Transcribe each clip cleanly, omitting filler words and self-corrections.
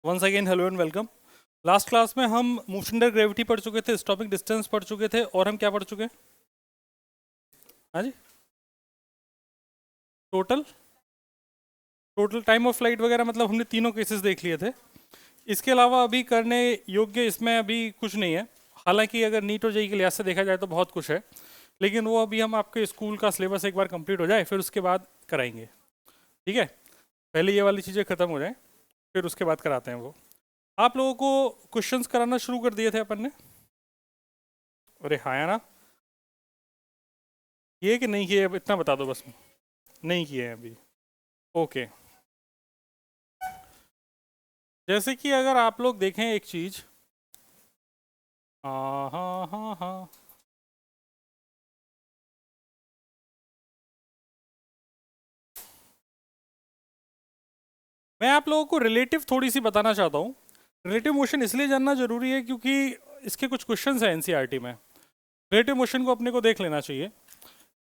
Once again hello and welcome. Last class में हम motion under gravity पढ़ चुके थे, स्टॉपिंग डिस्टेंस पढ़ चुके थे, और हम क्या पढ़ चुके हैं? हाँ जी, total total time of flight वगैरह, मतलब हमने तीनों केसेस देख लिए थे। इसके अलावा अभी करने योग्य इसमें अभी कुछ नहीं है। हालांकि अगर नीट और जेईई के लिहाज से देखा जाए तो बहुत कुछ है, लेकिन वो अभी हम आपके स्कूल का सिलेबस एक बार कंप्लीट हो जाए फिर उसके बाद कराएंगे। ठीक है, पहले ये वाली चीज़ें ख़त्म हो जाए फिर उसके बाद कराते हैं वो। आप लोगों को क्वेश्चंस कराना शुरू कर दिए थे अपन ने? अरे हाँ या ना, किए कि नहीं किए अब इतना बता दो बस। नहीं किए हैं अभी? ओके। जैसे कि अगर आप लोग देखें एक चीज, हाँ हाँ हाँ हाँ, मैं आप लोगों को रिलेटिव थोड़ी सी बताना चाहता हूँ। रिलेटिव मोशन इसलिए जानना जरूरी है क्योंकि इसके कुछ क्वेश्चंस हैं एनसीईआरटी में। रिलेटिव मोशन को अपने को देख लेना चाहिए।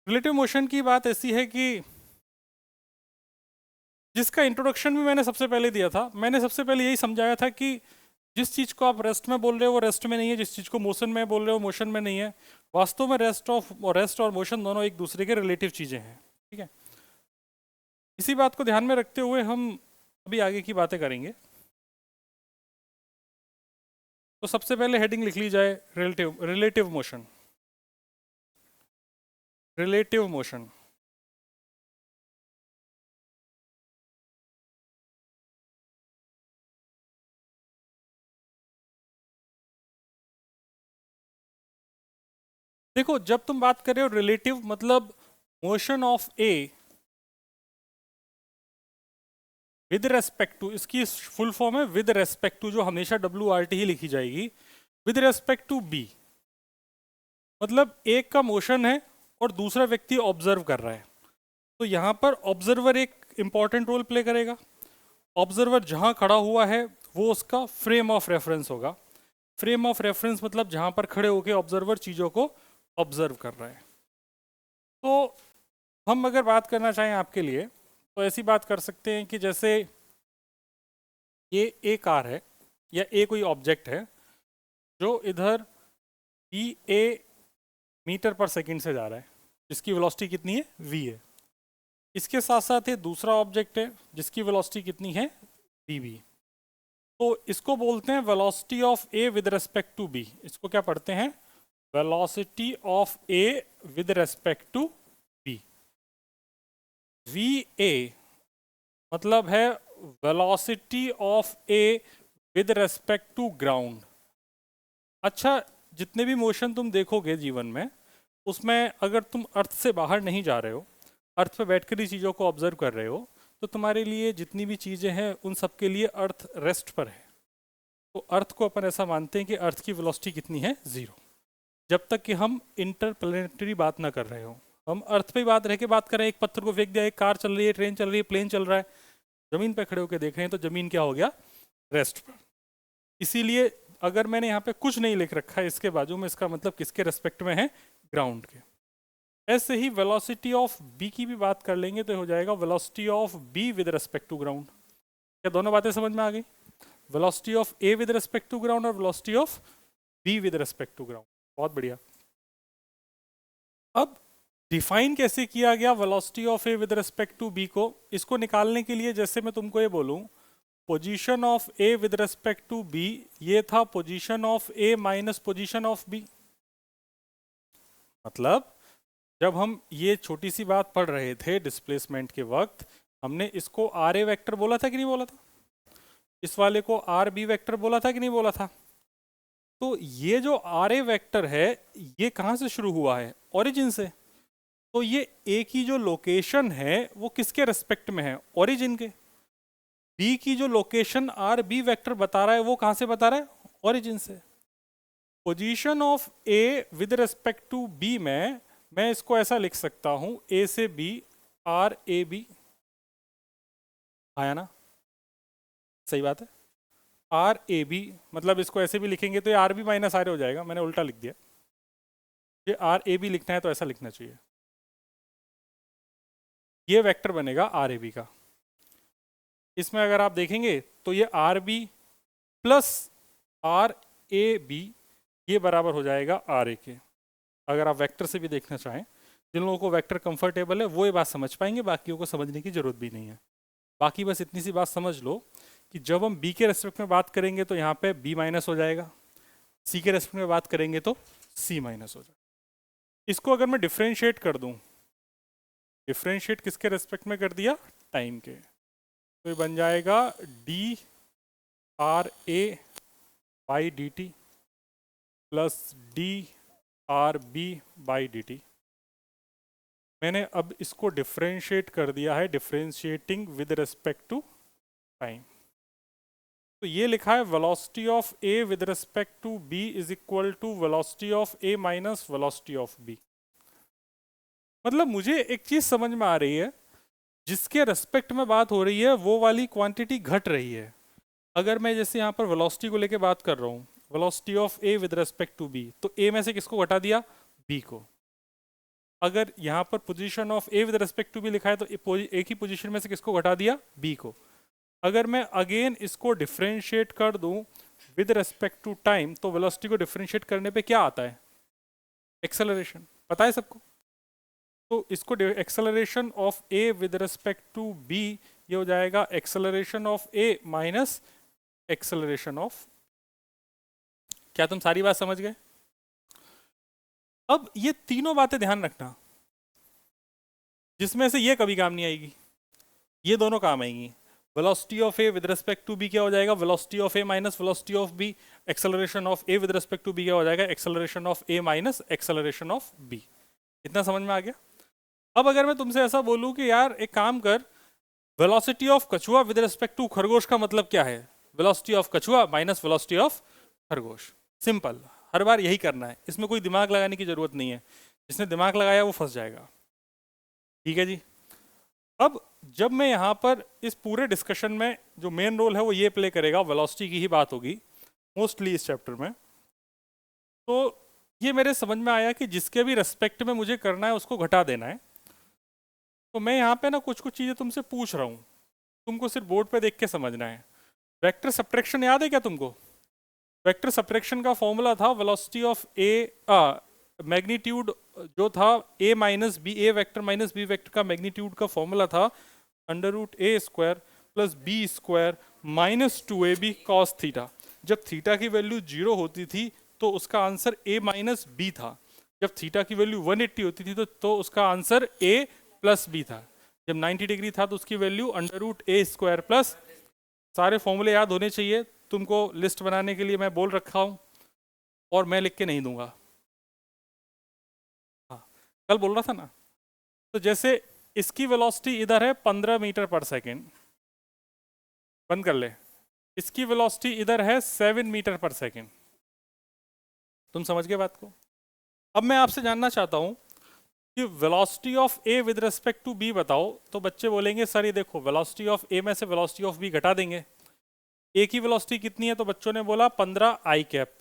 रिलेटिव मोशन की बात ऐसी है कि जिसका इंट्रोडक्शन भी मैंने सबसे पहले दिया था, मैंने सबसे पहले यही समझाया था कि जिस चीज़ को आप रेस्ट में बोल रहे हो वो रेस्ट में नहीं है, जिस चीज़ को मोशन में बोल रहे हो मोशन में नहीं है। वास्तव में रेस्ट और मोशन दोनों एक दूसरे के रिलेटिव चीज़ें हैं। ठीक है, इसी बात को ध्यान में रखते हुए हम अभी आगे की बातें करेंगे। तो सबसे पहले हेडिंग लिख ली जाए, relative relative motion. Relative motion देखो, जब तुम बात कर रहे हो रिलेटिव मतलब motion of A with respect to, इसकी फुल फॉर्म है विद रेस्पेक्ट टू, जो हमेशा WRT ही लिखी जाएगी। विद रेस्पेक्ट टू बी मतलब एक का मोशन है और दूसरा व्यक्ति ऑब्जर्व कर रहा है, तो यहाँ पर ऑब्जर्वर एक इंपॉर्टेंट रोल प्ले करेगा। ऑब्जर्वर जहाँ खड़ा हुआ है वो उसका फ्रेम ऑफ रेफरेंस होगा। फ्रेम ऑफ रेफरेंस मतलब जहाँ पर खड़े होकर ऑब्जर्वर चीज़ों को ऑब्जर्व कर रहा है। तो हम अगर बात करना चाहें आपके लिए तो ऐसी बात कर सकते हैं कि जैसे ये ए कार है या ए कोई ऑब्जेक्ट है जो इधर बी ए मीटर पर सेकंड से जा रहा है, जिसकी वेलोसिटी कितनी है? v है। इसके साथ साथ ये दूसरा ऑब्जेक्ट है जिसकी वेलोसिटी कितनी है? dv। तो इसको बोलते हैं velocity of A with respect to B. इसको क्या पढ़ते हैं? Velocity of A with respect to B. V A मतलब है velocity of A with respect to ground. अच्छा, जितने भी मोशन तुम देखोगे जीवन में, उसमें अगर तुम अर्थ से बाहर नहीं जा रहे हो, अर्थ पे बैठकर ही चीज़ों को ऑब्जर्व कर रहे हो, तो तुम्हारे लिए जितनी भी चीज़ें हैं उन सब के लिए अर्थ रेस्ट पर है। तो अर्थ को अपन ऐसा मानते हैं कि अर्थ की वेलोसिटी कितनी है? 0। जब तक कि हम इंटरप्लेनेटरी बात ना कर रहे हो। हम अर्थ पे बात रह के बात कर रहे हैं, एक पत्थर को फेंक दिया, एक कार चल रही है, ट्रेन चल रही है, प्लेन चल रहा है, जमीन पे खड़े होकर देख रहे हैं, तो जमीन क्या हो गया? रेस्ट पर। इसीलिए अगर मैंने यहाँ पे कुछ नहीं लिख रखा है इसके बाजू में, इसका मतलब किसके रेस्पेक्ट में है? ग्राउंड के। ऐसे ही वेलोसिटी ऑफ बी की भी बात कर लेंगे तो हो जाएगा velocity of B with respect to ground. क्या दोनों बातें समझ में आ गई? Velocity of A with respect to ground और velocity of B with respect to ground. बहुत बढ़िया। अब डिफाइन कैसे किया गया velocity of A with respect to B को? इसको निकालने के लिए जैसे मैं तुमको ये बोलूं position of A with respect to B, ये था position of A minus position of B. मतलब जब हम ये छोटी सी बात पढ़ रहे थे डिस्प्लेसमेंट के वक्त, हमने इसको आर ए वेक्टर बोला था कि नहीं बोला था? इस वाले को आर बी वेक्टर बोला था कि नहीं बोला था? तो ये जो आर ए वेक्टर है ये कहाँ से शुरू हुआ है? ओरिजिन से। तो ये ए की जो लोकेशन है वो किसके रेस्पेक्ट में है? ओरिजिन के। बी की जो लोकेशन आर बी वेक्टर बता रहा है वो कहाँ से बता रहा है? ओरिजिन से। Position of A with respect to B में मैं इसको ऐसा लिख सकता हूं, ए से बी आर ए बी। आया ना? सही बात है। आर ए बी मतलब इसको ऐसे भी लिखेंगे तो ये R B minus R A हो जाएगा, मैंने उल्टा लिख दिया। ये आर ए बी लिखना है तो ऐसा लिखना चाहिए, ये वेक्टर बनेगा आर ए बी का। इसमें अगर आप देखेंगे तो ये R B plus R A B, ये बराबर हो जाएगा आर ए के। अगर आप वेक्टर से भी देखना चाहें, जिन लोगों को वेक्टर कंफर्टेबल है वो ये बात समझ पाएंगे, बाकियों को समझने की जरूरत भी नहीं है। बाकी बस इतनी सी बात समझ लो कि जब हम बी के रेस्पेक्ट में बात करेंगे तो यहाँ पे बी माइनस हो जाएगा, सी के रेस्पेक्ट में बात करेंगे तो सी माइनस हो जाएगा। इसको अगर मैं डिफ्रेंशिएट कर दूं, डिफ्रेंशिएट किसके रेस्पेक्ट में कर दिया, टाइम के, तो ये बन जाएगा d r A by d t plus d r B by d t. मैंने अब इसको डिफ्रेंशिएट कर दिया है, differentiating with respect to time. तो ये लिखा है velocity of A with respect to B is equal to velocity of A minus velocity of B. मतलब मुझे एक चीज समझ में आ रही है, जिसके रेस्पेक्ट में बात हो रही है वो वाली क्वांटिटी घट रही है। अगर मैं जैसे यहाँ पर वेलोसिटी को लेके बात कर रहा हूँ, velocity of A with respect to B, तो ए में से किसको घटा दिया, बी को। अगर यहाँ पर position of A with respect to B लिखा है तो एक ही पोजीशन में से किसको घटा दिया, बी को। अगर मैं अगेन इसको डिफरेंशिएट कर दूं विद रिस्पेक्ट टू टाइम, तो वेलोसिटी को डिफरेंशिएट करने पे क्या आता है, एक्सेलरेशन, पता है सबको। तो इसको acceleration of A with respect to B, ये हो जाएगा acceleration of A minus acceleration of. क्या तुम सारी बात समझ गए? अब ये तीनों बातें ध्यान रखना, जिसमें से ये कभी काम नहीं आएगी, ये दोनों काम आएंगी। Velocity of A with respect to B क्या हो जाएगा, velocity of A minus velocity of B. Acceleration of A with respect to B क्या हो जाएगा, acceleration of A minus acceleration of B. इतना समझ में आ गया? अब अगर मैं तुमसे ऐसा बोलूं कि यार एक काम कर, वेलोसिटी ऑफ कछुआ विद रिस्पेक्ट टू खरगोश का मतलब क्या है, वेलोसिटी ऑफ कछुआ माइनस वेलोसिटी ऑफ खरगोश। सिंपल, हर बार यही करना है, इसमें कोई दिमाग लगाने की जरूरत नहीं है। जिसने दिमाग लगाया वो फंस जाएगा। ठीक है जी। अब जब मैं यहाँ पर इस पूरे डिस्कशन में जो मेन रोल है वो ये प्ले करेगा, वेलोसिटी की ही बात होगी मोस्टली इस चैप्टर में। तो ये मेरे समझ में आया कि जिसके भी रेस्पेक्ट में मुझे करना है उसको घटा देना है। तो मैं यहाँ पे ना कुछ कुछ चीज़ें तुमसे पूछ रहा हूँ, तुमको सिर्फ बोर्ड पे देख के समझना है। वेक्टर सब्ट्रैक्शन याद है क्या तुमको? वेक्टर सब्ट्रैक्शन का फॉर्मूला था वेलोसिटी ऑफ ए, मैग्नीट्यूड जो था A minus B, A vector minus B vector का मैग्नीट्यूड का फॉर्मूला था under root A square plus B square minus 2ab cos theta. जब थीटा की वैल्यू 0 होती थी तो उसका आंसर a माइनस बी था। जब थीटा की वैल्यू 180 होती थी तो उसका आंसर a प्लस बी था। जब 90 डिग्री था तो उसकी value under root A square plus, सारे फॉर्मूले याद होने चाहिए तुमको, लिस्ट बनाने के लिए मैं बोल रखा हूँ और मैं लिख के नहीं दूंगा। हाँ, कल बोल रहा था ना। तो जैसे इसकी वेलोसिटी इधर है 15 मीटर पर सेकेंड, बंद कर ले। इसकी वेलोसिटी इधर है 7 मीटर पर सेकेंड। तुम समझ गए बात को? अब मैं आपसे जानना चाहता हूं कि velocity of A with respect to B बताओ। तो बच्चे बोलेंगे सर ये देखो वेलोसिटी ऑफ ए में से वेलोसिटी ऑफ बी घटा देंगे। ए की वेलोसिटी कितनी है? तो बच्चों ने बोला 15 आई कैप।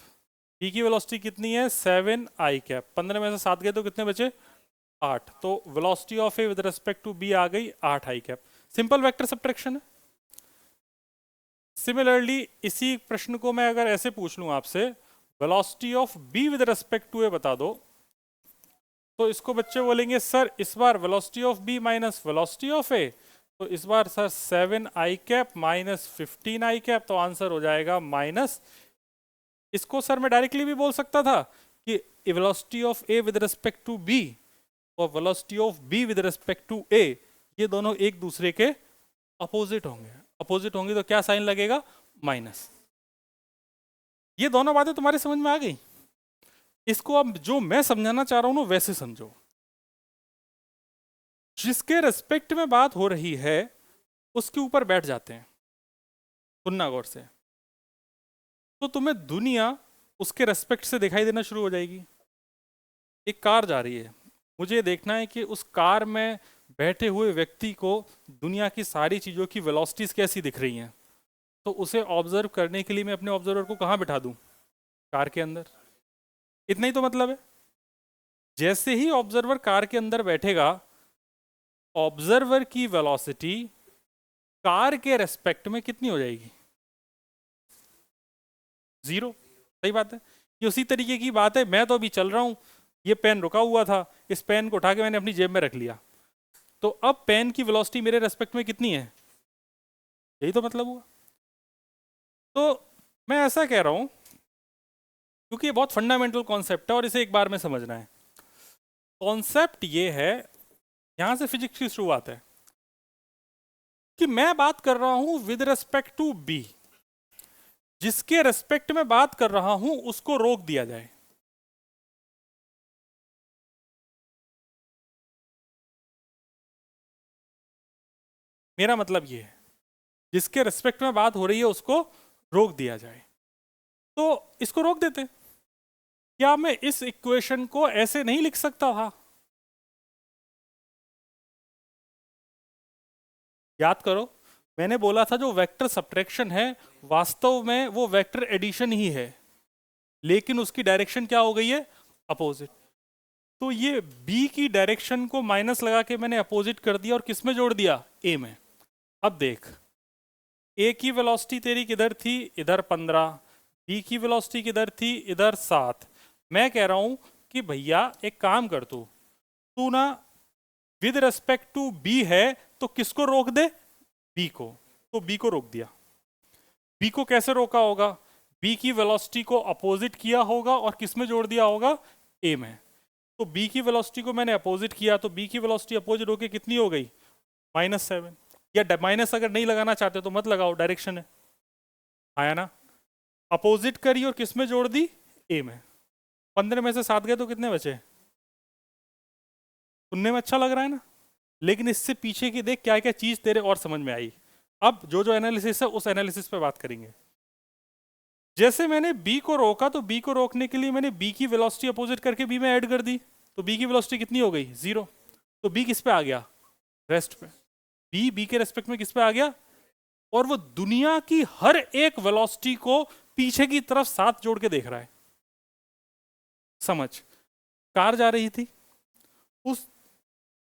बी की वेलोसिटी कितनी है? 7 आई कैप। 15 में से 7 गए तो कितने बचे? 8। तो velocity of A with respect to B आ गई 8 I cap. Simple vector subtraction है। सिमिलरली इसी प्रश्न को मैं अगर ऐसे पूछ लूं आपसे, velocity of B with respect to A बता दो, तो इसको बच्चे बोलेंगे सर इस बार velocity of B minus velocity of A, तो इस बार sir 7 I cap minus 15 I cap, तो आंसर हो जाएगा माइनस। इसको सर मैं डायरेक्टली भी बोल सकता था कि velocity of A with respect to B और velocity of B with respect to A, ये दोनों एक दूसरे के अपोजिट होंगे। अपोजिट होंगे तो क्या साइन लगेगा? माइनस। ये दोनों बातें तुम्हारे समझ में आ गई? इसको अब जो मैं समझाना चाह रहा हूं ना वैसे समझो। जिसके रेस्पेक्ट में बात हो रही है उसके ऊपर बैठ जाते हैं, सुनना गौर से। तो तुम्हें दुनिया उसके रेस्पेक्ट से दिखाई देना शुरू हो जाएगी। एक कार जा रही है, मुझे देखना है कि उस कार में बैठे हुए व्यक्ति को दुनिया की सारी चीज़ों की वेलोसिटीज कैसी दिख रही हैं। तो उसे ऑब्जर्व करने के लिए मैं अपने ऑब्जर्वर को कहाँ बिठा दूँ? कार के अंदर। इतना ही तो मतलब है। जैसे ही ऑब्जर्वर कार के अंदर बैठेगा, ऑब्जर्वर की वेलोसिटी कार के रेस्पेक्ट में कितनी हो जाएगी? जीरो। सही बात है। ये उसी तरीके की बात है, मैं तो अभी चल रहा हूँ, ये पेन रुका हुआ था, इस पेन को उठा के मैंने अपनी जेब में रख लिया, तो अब पेन की वेलोसिटी मेरे रेस्पेक्ट में कितनी है, यही तो मतलब हुआ। तो मैं ऐसा कह रहा हूं, क्योंकि ये बहुत फंडामेंटल कॉन्सेप्ट है और इसे एक बार में समझना है। कॉन्सेप्ट ये है, यहां से फिजिक्स की शुरुआत है, कि मैं बात कर रहा हूं विद रेस्पेक्ट टू बी, जिसके रेस्पेक्ट में बात कर रहा हूं उसको रोक दिया जाए। मेरा मतलब ये है, जिसके रेस्पेक्ट में बात हो रही है उसको रोक दिया जाए, तो इसको रोक देते हैं। क्या मैं इस इक्वेशन को ऐसे नहीं लिख सकता था? याद करो, मैंने बोला था जो वेक्टर सब्ट्रैक्शन है वास्तव में वो वेक्टर एडिशन ही है, लेकिन उसकी डायरेक्शन क्या हो गई है, अपोजिट। तो ये बी की डायरेक्शन को माइनस लगा के मैंने अपोजिट कर दिया और किस में जोड़ दिया, ए में। अब देख, ए की वेलोसिटी तेरी किधर थी, इधर 15, बी की वेलोसिटी किधर थी, इधर 7। मैं कह रहा हूं कि भैया एक काम कर, तू ना विद रेस्पेक्ट टू बी है तो किसको रोक दे, बी को। तो बी को रोक दिया। बी को कैसे रोका होगा, बी की वेलोसिटी को अपोजिट किया होगा और किस में जोड़ दिया होगा, ए में। तो बी की वेलोसिटी को मैंने अपोजिट किया, तो बी की वेलोसिटी अपोजिट होके कितनी हो गई, -7। या माइनस अगर नहीं लगाना चाहते तो मत लगाओ, डायरेक्शन है, आया ना। अपोजिट करी और किस में जोड़ दी, ए में। 15 में से 7 गए तो कितने बचे, सुनने में अच्छा लग रहा है ना, लेकिन इससे पीछे की देख क्या क्या चीज तेरे और समझ में आई। अब जो जो एनालिसिस है उस एनालिसिस पे बात करेंगे। जैसे मैंने बी को रोका, तो बी को रोकने के लिए मैंने बी की वेलोसिटी अपोजिट करके बी में ऐड कर दी, तो बी की वेलोसिटी कितनी हो गई, 0। तो बी किस पे आ गया, रेस्ट पे। बी के रेस्पेक्ट में किस पे आ गया, और वो दुनिया की हर एक वेलोसिटी को पीछे की तरफ साथ जोड़ के देख रहा है। समझ, कार जा रही थी, उस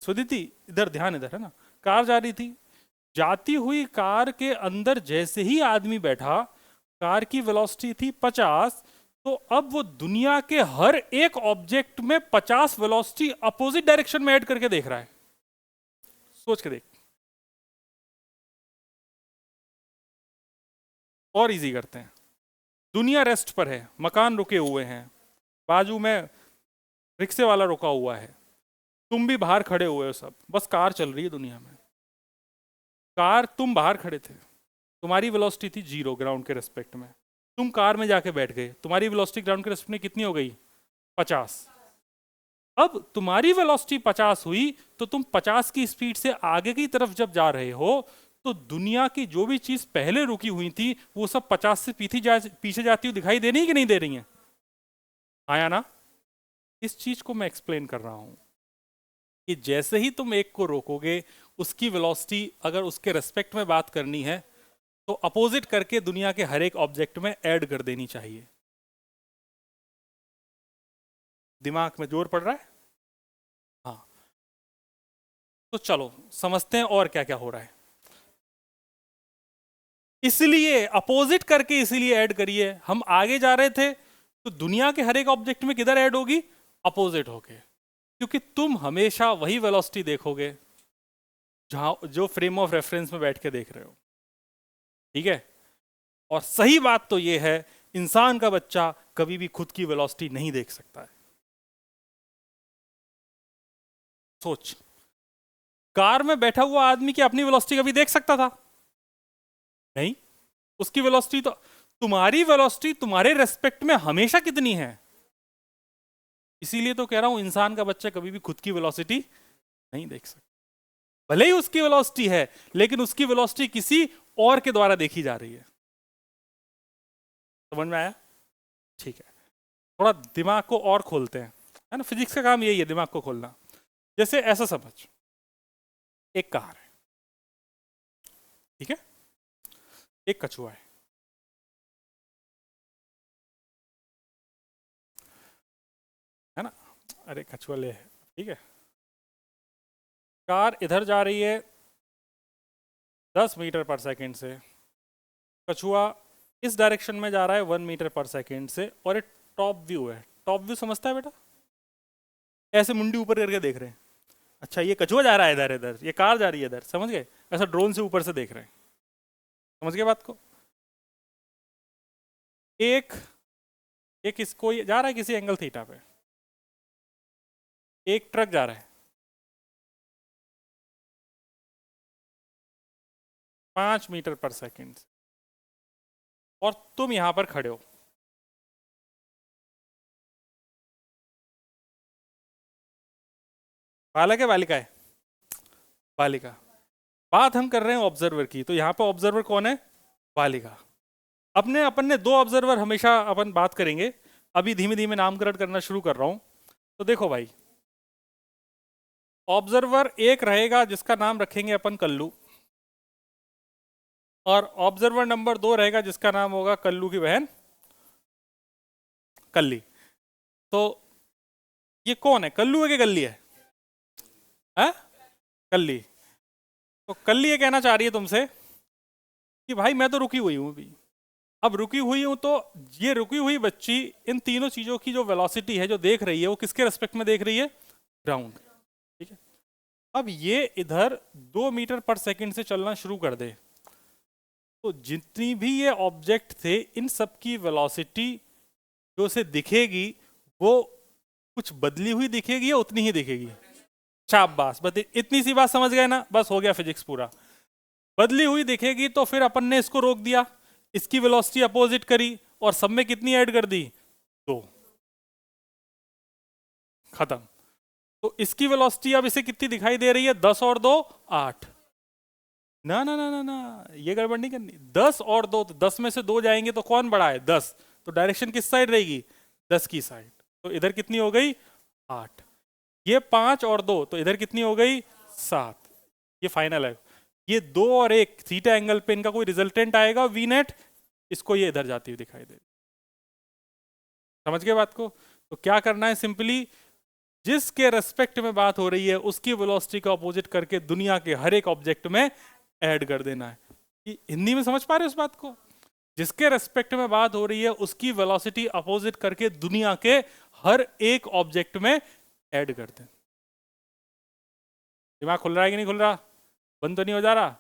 सुदिति इधर ध्यान, इधर है ना, कार जा रही थी, जाती हुई कार के अंदर जैसे ही आदमी बैठा, कार की वेलोसिटी थी 50, तो अब वो दुनिया के हर एक ऑब्जेक्ट में 50 वेलोसिटी अपोजिट डायरेक्शन में ऐड करके देख रहा है। सोच के देख। और इजी करते हैं, दुनिया रेस्ट पर है, मकान रुके हुए हैं, बाजू में रिक्शे वाला रुका हुआ है, तुम भी बाहर खड़े हुए हो, सब बस कार चल रही है दुनिया में। कार, तुम बाहर खड़े थे, तुम्हारी वेलोसिटी थी 0 ग्राउंड के रेस्पेक्ट में, तुम कार में जाके बैठ गए, तुम्हारी वेलोसिटी ग्राउंड के रेस्पेक्ट में कितनी हो गई, 50। अब तुम्हारी वेलोसिटी 50 हुई, तो तुम 50 की स्पीड से आगे की तरफ जब जा रहे हो, तो दुनिया की जो भी चीज पहले रुकी हुई थी वो सब 50 से पीछे जाती हुई दिखाई दे रही है कि नहीं दे रही है, आया ना। इस चीज को मैं एक्सप्लेन कर रहा हूं कि जैसे ही तुम एक को रोकोगे, उसकी वेलोसिटी अगर उसके रेस्पेक्ट में बात करनी है तो अपोजिट करके दुनिया के हर एक ऑब्जेक्ट में ऐड कर देनी चाहिए। दिमाग में जोर पड़ रहा है, हाँ। तो चलो समझते हैं और क्या क्या हो रहा है। इसलिए अपोजिट करके इसलिए ऐड करिए, हम आगे जा रहे थे तो दुनिया के हर एक ऑब्जेक्ट में किधर ऐड होगी, अपोजिट होके, क्योंकि तुम हमेशा वही वेलोसिटी देखोगे जहां जो फ्रेम ऑफ रेफरेंस में बैठ के देख रहे हो, ठीक है। और सही बात तो यह है, इंसान का बच्चा कभी भी खुद की वेलोसिटी नहीं देख सकता है। सोच, कार में बैठा हुआ आदमी की अपनी वेलोसिटी कभी देख सकता था, नहीं। उसकी वेलोसिटी तो, तुम्हारी वेलोसिटी तुम्हारे रेस्पेक्ट में हमेशा कितनी है, इसीलिए तो कह रहा हूं इंसान का बच्चा कभी भी खुद की वेलोसिटी नहीं देख सकता। भले ही उसकी वेलोसिटी है, लेकिन उसकी वेलोसिटी किसी और के द्वारा देखी जा रही है। समझ में आया, ठीक है। थोड़ा दिमाग को और खोलते हैं, है ना, फिजिक्स का काम यही है, दिमाग को खोलना। जैसे ऐसा समझ, एक कार है, ठीक है, एक कछुआ है ना, अरे कछुआ ले है, ठीक है। कार इधर जा रही है 10 मीटर पर सेकंड से, कछुआ इस डायरेक्शन में जा रहा है 1 मीटर/सेकेंड से, और एक टॉप व्यू है। टॉप व्यू समझता है बेटा? ऐसे मुंडी ऊपर करके देख रहे हैं, अच्छा ये कछुआ जा रहा है इधर, इधर ये कार जा रही है इधर, समझ गए? ऐसा ड्रोन से ऊपर से देख रहे हैं, समझ गए बात को? एक एक इसको जा रहा है किसी एंगल थीटा पे, एक ट्रक जा रहा है 5 मीटर/सेकेंड, और तुम यहां पर खड़े हो। बालक है बालिका है? बालिका। बात हम कर रहे हैं ऑब्जर्वर की, तो यहाँ पे ऑब्जर्वर कौन है? बालिका। अपन ने 2 ऑब्जर्वर हमेशा अपन बात करेंगे, अभी धीमे धीमे नामकरण करना शुरू कर रहा हूं। तो देखो भाई, ऑब्जर्वर एक रहेगा जिसका नाम रखेंगे अपन कल्लू, और ऑब्जर्वर नंबर 2 रहेगा जिसका नाम होगा कल्लू की बहन कल्ली। तो ये कौन है, कल्लू है कि कल्ली है? कल्ली। तो कल्ली ये कहना चाह रही है तुमसे कि भाई मैं तो रुकी हुई हूं अभी, अब रुकी हुई हूं, तो ये रुकी हुई बच्ची इन तीनों चीजों की जो वेलोसिटी है जो देख रही है, वो किसके रेस्पेक्ट में देख रही है? ग्राउंड। ठीक है, अब ये इधर 2 मीटर/सेकेंड से चलना शुरू कर दे, तो जितनी भी ये ऑब्जेक्ट थे इन सब की वेलोसिटी जो से दिखेगी वो कुछ बदली हुई दिखेगी या उतनी ही दिखेगी? शाबाश, बस इतनी सी बात समझ गए ना, बस हो गया फिजिक्स पूरा। बदली हुई दिखेगी तो फिर अपन ने इसको रोक दिया, इसकी वेलोसिटी अपोजिट करी, और सब में कितनी ऐड कर दी? 2। खत्म। तो इसकी वेलोसिटी अब इसे कितनी दिखाई दे रही है? 10 और 2 8। ना ना ना ना ना, ये गड़बड़ नहीं करनी। 10 और 2, तो 10 में से 2 जाएंगे तो कौन बड़ा है? 10। तो डायरेक्शन किस साइड रहेगी? 10 की साइड। तो इधर कितनी हो गई? 8। ये 5 और 2, तो इधर कितनी हो गई? 7। ये फाइनल है। ये 2 और 1 थीटा एंगल पे इनका कोई रिजल्टेंट आएगा वी नेट, इसको ये इधर जाती हुई दिखाई दे। समझ गए बात को? तो क्या करना है, सिंपली जिसके रेस्पेक्ट में बात हो रही है उसकी वेलोसिटी को अपोजिट करके दुनिया के हर एक ऑब्जेक्ट में ऐड कर देना है। कि हिंदी में समझ पा रहे हो उस बात को? जिसके रेस्पेक्ट में बात हो रही है उसकी वेलोसिटी अपोजिट करके दुनिया के हर एक ऑब्जेक्ट में ऐड कर दें। दिमाग खुल रहा है कि नहीं खुल रहा? बंद तो नहीं हो जा रहा?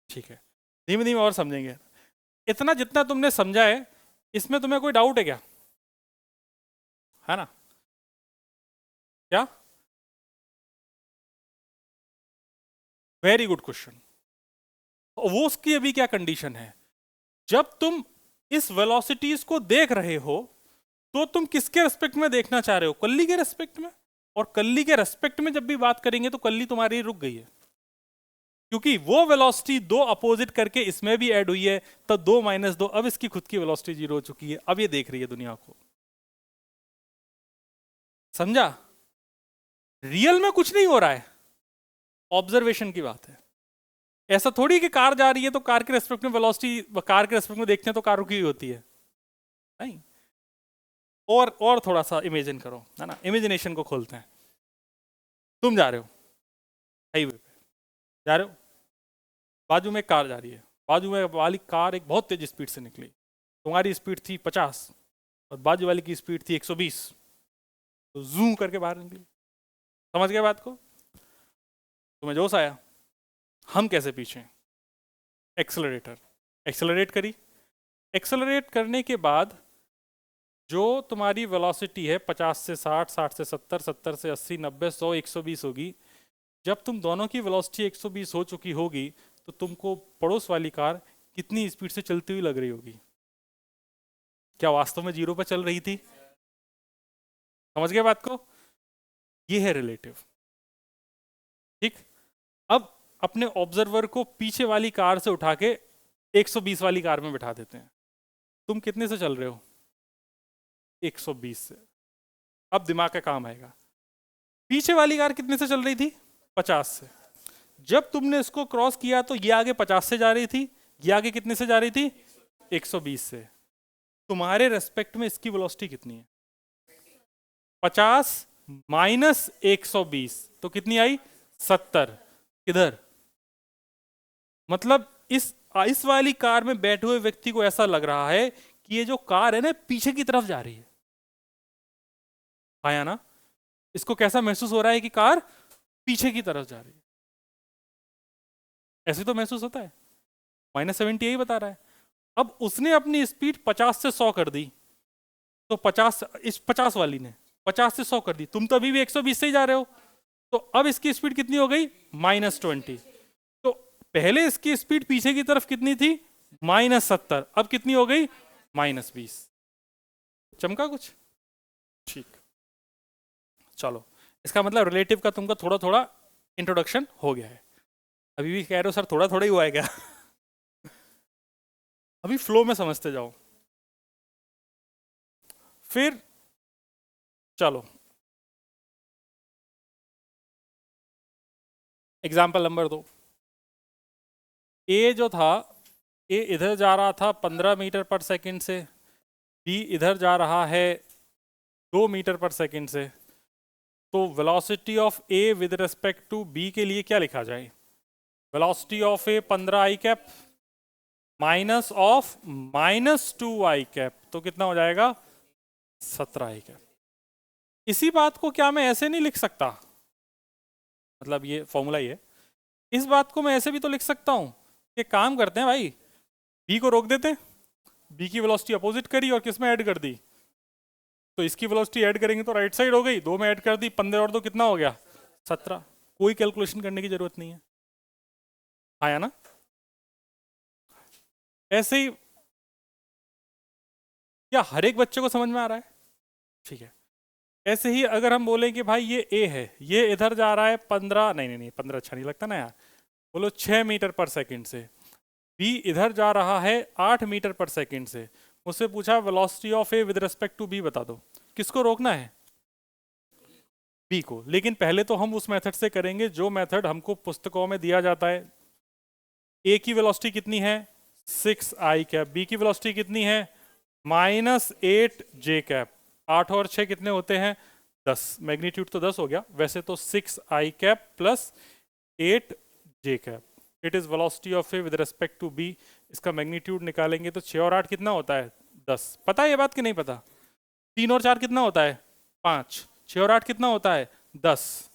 ठीक है, धीमे धीमे और समझेंगे। इतना जितना तुमने समझा है, इसमें तुम्हें कोई डाउट है क्या? है ना? क्या? Very good question. वो उसकी अभी क्या कंडीशन है? जब तुम इस वेलोसिटीज को देख रहे हो तो तुम किसके रेस्पेक्ट में देखना चाह रहे हो? कल्ली के रेस्पेक्ट में। और कल्ली के रेस्पेक्ट में जब भी बात करेंगे तो कल्ली तुम्हारी रुक गई है, क्योंकि वो वेलोसिटी 2 अपोजिट करके इसमें भी ऐड हुई है, तो 2 - 2, अब इसकी खुद की वेलोसिटी 0 हो चुकी है। अब ये देख रही है दुनिया को। समझा? रियल में कुछ नहीं हो रहा है, ऑब्जर्वेशन की बात है। ऐसा थोड़ी कि कार जा रही है तो कार के रेस्पेक्ट में वेलोसिटी, कार के रेस्पेक्ट में देखते हैं तो कार रुकी हुई होती है, नहीं। और थोड़ा सा इमेजिन करो, है ना? इमेजिनेशन को खोलते हैं। तुम जा रहे हो हाईवे पे, जा रहे हो, बाजू में एक कार जा रही है, बाजू में वाली कार एक बहुत तेज स्पीड से निकली, तुम्हारी स्पीड थी 50 और बाजू वाली की स्पीड थी 120, तो जूम करके बाहर निकली। समझ गए बात को? तुम्हें जोश आया, हम कैसे पीछे? एक्सेलरेटर, एक्सेलरेट करी। एक्सेलरेट करने के बाद जो तुम्हारी वेलोसिटी है 50 से 60, 60 से 70, 70 से 80, 90, 100, 120 होगी। जब तुम दोनों की वेलोसिटी 120 हो चुकी होगी तो तुमको पड़ोस वाली कार कितनी स्पीड से चलती हुई लग रही होगी? क्या वास्तव में 0 पर चल रही थी? समझ गए बात को? ये है रिलेटिव। ठीक, अब अपने ऑब्जर्वर को पीछे वाली कार से उठा के 120 वाली कार में बिठा देते हैं। तुम कितने से चल रहे हो? 120 से। अब दिमाग का काम आएगा, पीछे वाली कार कितने से चल रही थी? 50 से। जब तुमने इसको क्रॉस किया तो ये आगे 50 से जा रही थी, ये आगे कितने से जा रही थी? 120 से। तुम्हारे रेस्पेक्ट में इसकी वेलोसिटी कितनी है? 50 माइनस 120, तो कितनी आई? 70। किधर? मतलब इस इस वाली कार में बैठे हुए व्यक्ति को ऐसा लग रहा है कि ये जो कार है ना पीछे की तरफ जा रही है। आया ना? इसको कैसा महसूस हो रहा है कि कार पीछे की तरफ जा रही है? ऐसे तो महसूस होता है। -70 यही बता रहा है। अब उसने अपनी स्पीड 50 से 100 कर दी, तो 50 इस 50 वाली ने 50 से 100 कर दी, तुम तो अभी भी 120 से ही जा रहे हो, तो अब इसकी स्पीड कितनी हो गई? -20। तो पहले इसकी स्पीड पीछे की तरफ कितनी थी? -70। अब कितनी हो गई? -20। चमका कुछ? ठीक, चलो, इसका मतलब रिलेटिव का तुमको थोड़ा थोड़ा इंट्रोडक्शन हो गया है। अभी भी कह रहे हो सर थोड़ा थोड़ा ही हुआ है क्या? अभी फ्लो में समझते जाओ। फिर चलो एग्जाम्पल नंबर 2। ए जो था, ए इधर जा रहा था 15 मीटर पर सेकंड से, बी इधर जा रहा है 2 मीटर पर सेकंड से। तो velocity of A with respect to B के लिए क्या लिखा जाए? Velocity of A 15 I cap minus of -2 i cap, तो कितना हो जाएगा? 17 आई कैप। इसी बात को क्या मैं ऐसे नहीं लिख सकता? मतलब ये फॉर्मूला ही है, इस बात को मैं ऐसे भी तो लिख सकता हूं कि काम करते हैं भाई, बी को रोक देते हैं, बी की वेलोसिटी अपोजिट करी और किस में ऐड कर दी, तो इसकी वेलोसिटी ऐड करेंगे तो राइट साइड हो गई, 2 में ऐड कर दी, 15 और 2 कितना हो गया? 17। कोई कैलकुलेशन करने की जरूरत नहीं है। आया ना? ऐसे ही क्या हर एक बच्चे को समझ में आ रहा है? ठीक है। ऐसे ही अगर हम बोलें कि भाई ये ए है, ये इधर जा रहा है 15, नहीं 15 अच्छा नहीं लगता ना यार, बोलो 6 मीटर पर सेकंड से, बी इधर जा रहा है 8 मीटर पर सेकंड से। मुझसे पूछा velocity of A with respect to B बता दो, किसको रोकना है? बी को। लेकिन पहले तो हम उस मेथड से करेंगे जो मेथड हमको पुस्तकों में दिया जाता है। ए की वेलोसिटी कितनी है? 6 आई कैप। बी की वेलोसिटी कितनी है? -8 जे कैप। 8 और 6 कितने होते हैं? 10। मैग्नीट्यूड तो 10 हो गया, वैसे तो 6 I cap plus 8 J cap. It is velocity of A with respect to B. इसका मैग्नीट्यूड निकालेंगे तो 6 और 8 कितना होता है? 10। पता है ये बात कि नहीं पता? 3 और 4 कितना होता है? 5। 6 और 8 कितना होता है? 10।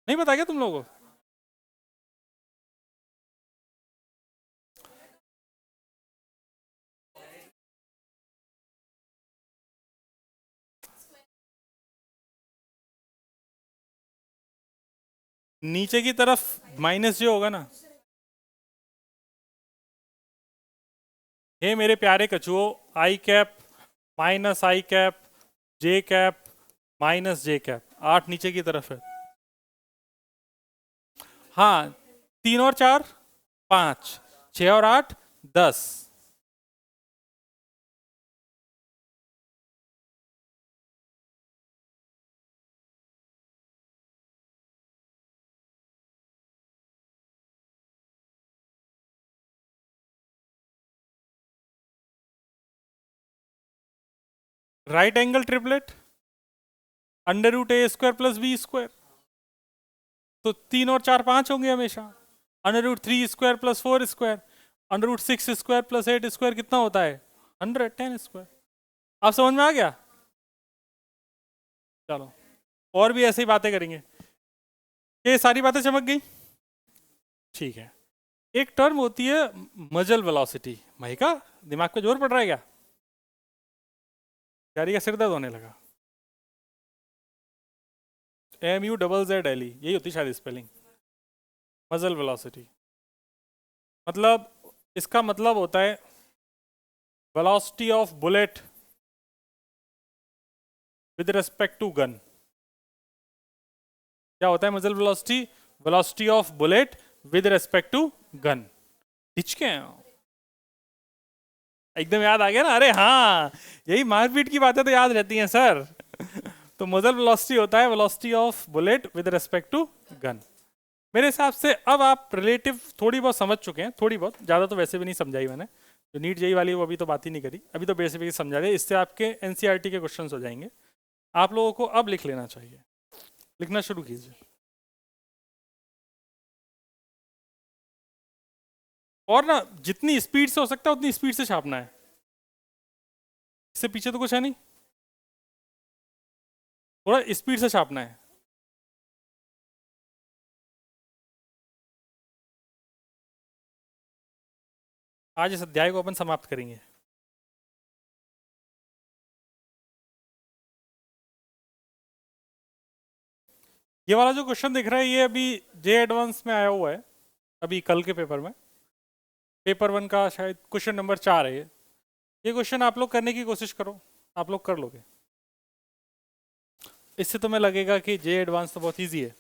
नहीं पता क्या तुम लोगों को? नीचे की तरफ माइनस जो होगा ना, हे मेरे प्यारे कछुओं, आई कैप माइनस आई कैप जे कैप माइनस जे कैप, 8 नीचे की तरफ है। हाँ, 3 और 4 5, 6 और 8 10। Right angle triplet, √a² plus b²। तो 3 और 4 5 होंगे हमेशा। √3² प्लस 4², √6² प्लस 8² कितना होता है? 110²। आप समझ में आ गया? चलो और भी ऐसी बातें करेंगे। ये सारी बातें चमक गई? ठीक है। एक टर्म होती है मजल वेलोसिटी। महिका, दिमाग पे जोर पड़ रहा है क्या? यारी का सिर दर्द होने लगा। MUZZLE, यही होती शायद स्पेलिंग, मजल वेलोसिटी। मतलब इसका मतलब होता है velocity of bullet with respect to gun. क्या होता है muzzle velocity? Velocity of bullet with respect to gun. हिचके एकदम याद आ गया ना? अरे हाँ, यही मारपीट की बातें तो याद रहती हैं सर। तो मजल वेलोसिटी होता है velocity of bullet with respect to gun. मेरे हिसाब से अब आप रिलेटिव थोड़ी बहुत समझ चुके हैं, थोड़ी बहुत, ज़्यादा तो वैसे भी नहीं समझाई मैंने। जो नीट जेई वाली वो अभी तो बात ही नहीं करी, अभी तो बेसिक समझा रहे। इससे आपके एनसीईआरटी के क्वेश्चंस हो जाएंगे। आप लोगों को अब लिख लेना चाहिए। लिखना शुरू कीजिए। और ना जितनी स्पीड से हो सकता है उतनी स्पीड से छापना है, इससे पीछे तो कुछ है नहीं, थोड़ा स्पीड से छापना है। आज इस अध्याय को अपन समाप्त करेंगे। ये वाला जो क्वेश्चन दिख रहा है ये अभी जे एडवांस में आया हुआ है, अभी कल के पेपर में, पेपर 1 का शायद क्वेश्चन नंबर 4 है ये क्वेश्चन आप लोग करने की कोशिश करो, आप लोग कर लोगे। इससे तुम्हें लगेगा कि जे एडवांस तो बहुत इजी है,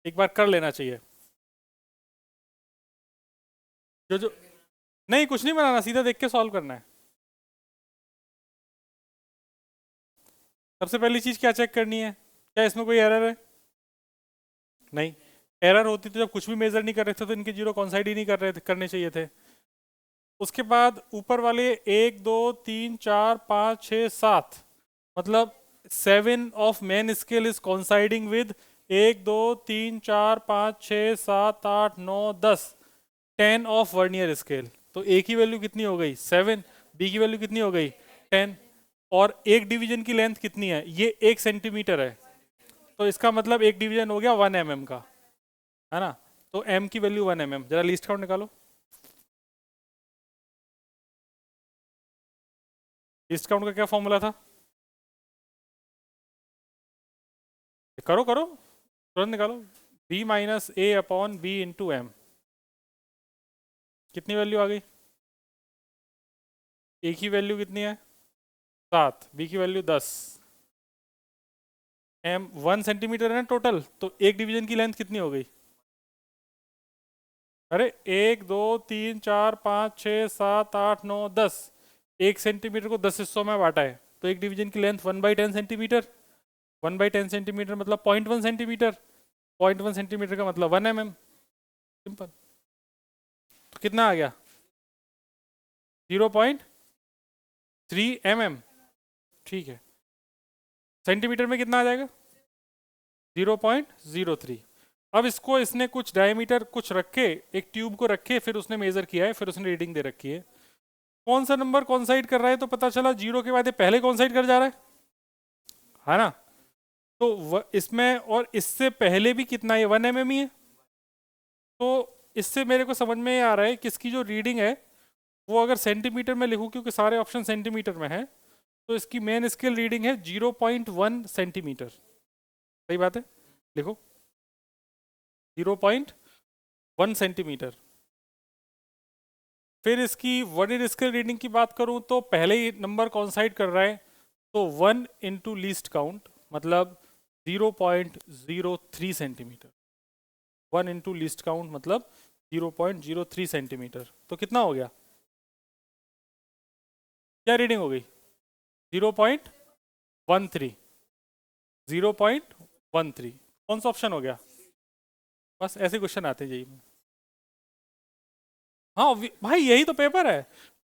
एक बार कर लेना चाहिए। जो जो नहीं, कुछ नहीं बनाना, सीधा देख के सॉल्व करना है। सबसे पहली चीज क्या चेक करनी है, क्या इसमें कोई एरर है? नहीं, एरर होती तो जब कुछ भी मेजर नहीं कर रहे थे तो इनके जीरो कॉन्साइड ही नहीं कर रहे थे, करने चाहिए थे। उसके बाद ऊपर वाले 1 2 3 4 5 6 7, मतलब 7 of main scale is coinciding with 1 2 3 4 5 6 7 8 9 10, 10 of vernier scale. तो ए की वैल्यू कितनी हो गई 7, बी की वैल्यू कितनी हो गई 10, और एक डिवीजन की लेंथ कितनी है, ये 1 सेंटीमीटर है, तो इसका मतलब एक डिवीजन हो गया 1 mm का, है ना। तो m की वैल्यू 1 mm, जरा लीस्ट काउंट निकालो। लीस्ट काउंट का क्या फॉर्मूला था? करो करो, तुरंत निकालो। b माइनस ए अपॉन बी इंटू एम, कितनी वैल्यू आ गई? ए की वैल्यू कितनी है 7, बी की वैल्यू 10, एम 1 सेंटीमीटर है ना टोटल, तो एक डिवीजन की लेंथ कितनी हो गई? अरे 1 2 3 4 5 6 7 8 9 10, 1 सेंटीमीटर को 10 हिस्सों में बांटा है, तो एक डिवीजन की लेंथ 1/10 सेंटीमीटर, 1/10 सेंटीमीटर मतलब 0.1 सेंटीमीटर, 0.1 सेंटीमीटर का मतलब 1 mm, सिंपल। तो कितना आ गया 0.3 mm, ठीक है। सेंटीमीटर में कितना आ जाएगा 0.03। अब इसको इसने कुछ डायमीटर कुछ रखे, एक ट्यूब को रखे, फिर उसने मेजर किया है, फिर उसने रीडिंग दे रखी है। कौन सा नंबर कॉन्साइड कर रहा है, तो पता चला जीरो के बाद ये पहले कॉन्साइड कर जा रहा है ना। तो इसमें और इससे पहले भी कितना है 1 mm ही है, तो इससे मेरे को समझ में आ रहा है कि इसकी जो रीडिंग है वो अगर सेंटीमीटर में लिखूं, क्योंकि सारे ऑप्शन सेंटीमीटर में है, तो इसकी मेन स्केल रीडिंग है 0.1 सेंटीमीटर। सही बात है, लिखो 0.1 सेंटीमीटर। फिर इसकी वर्नियर स्केल रीडिंग की बात करूं तो पहले ही नंबर कॉन्साइड कर रहा है, तो 1 इंटू लीस्ट काउंट मतलब 0.03 सेंटीमीटर, 1 इंटू लीस्ट काउंट मतलब 0.03 सेंटीमीटर। तो कितना हो गया, क्या रीडिंग हो गई 0.13, 0.13। कौन सा ऑप्शन हो गया? बस ऐसे क्वेश्चन आते हैं यही। हाँ भाई यही तो पेपर है,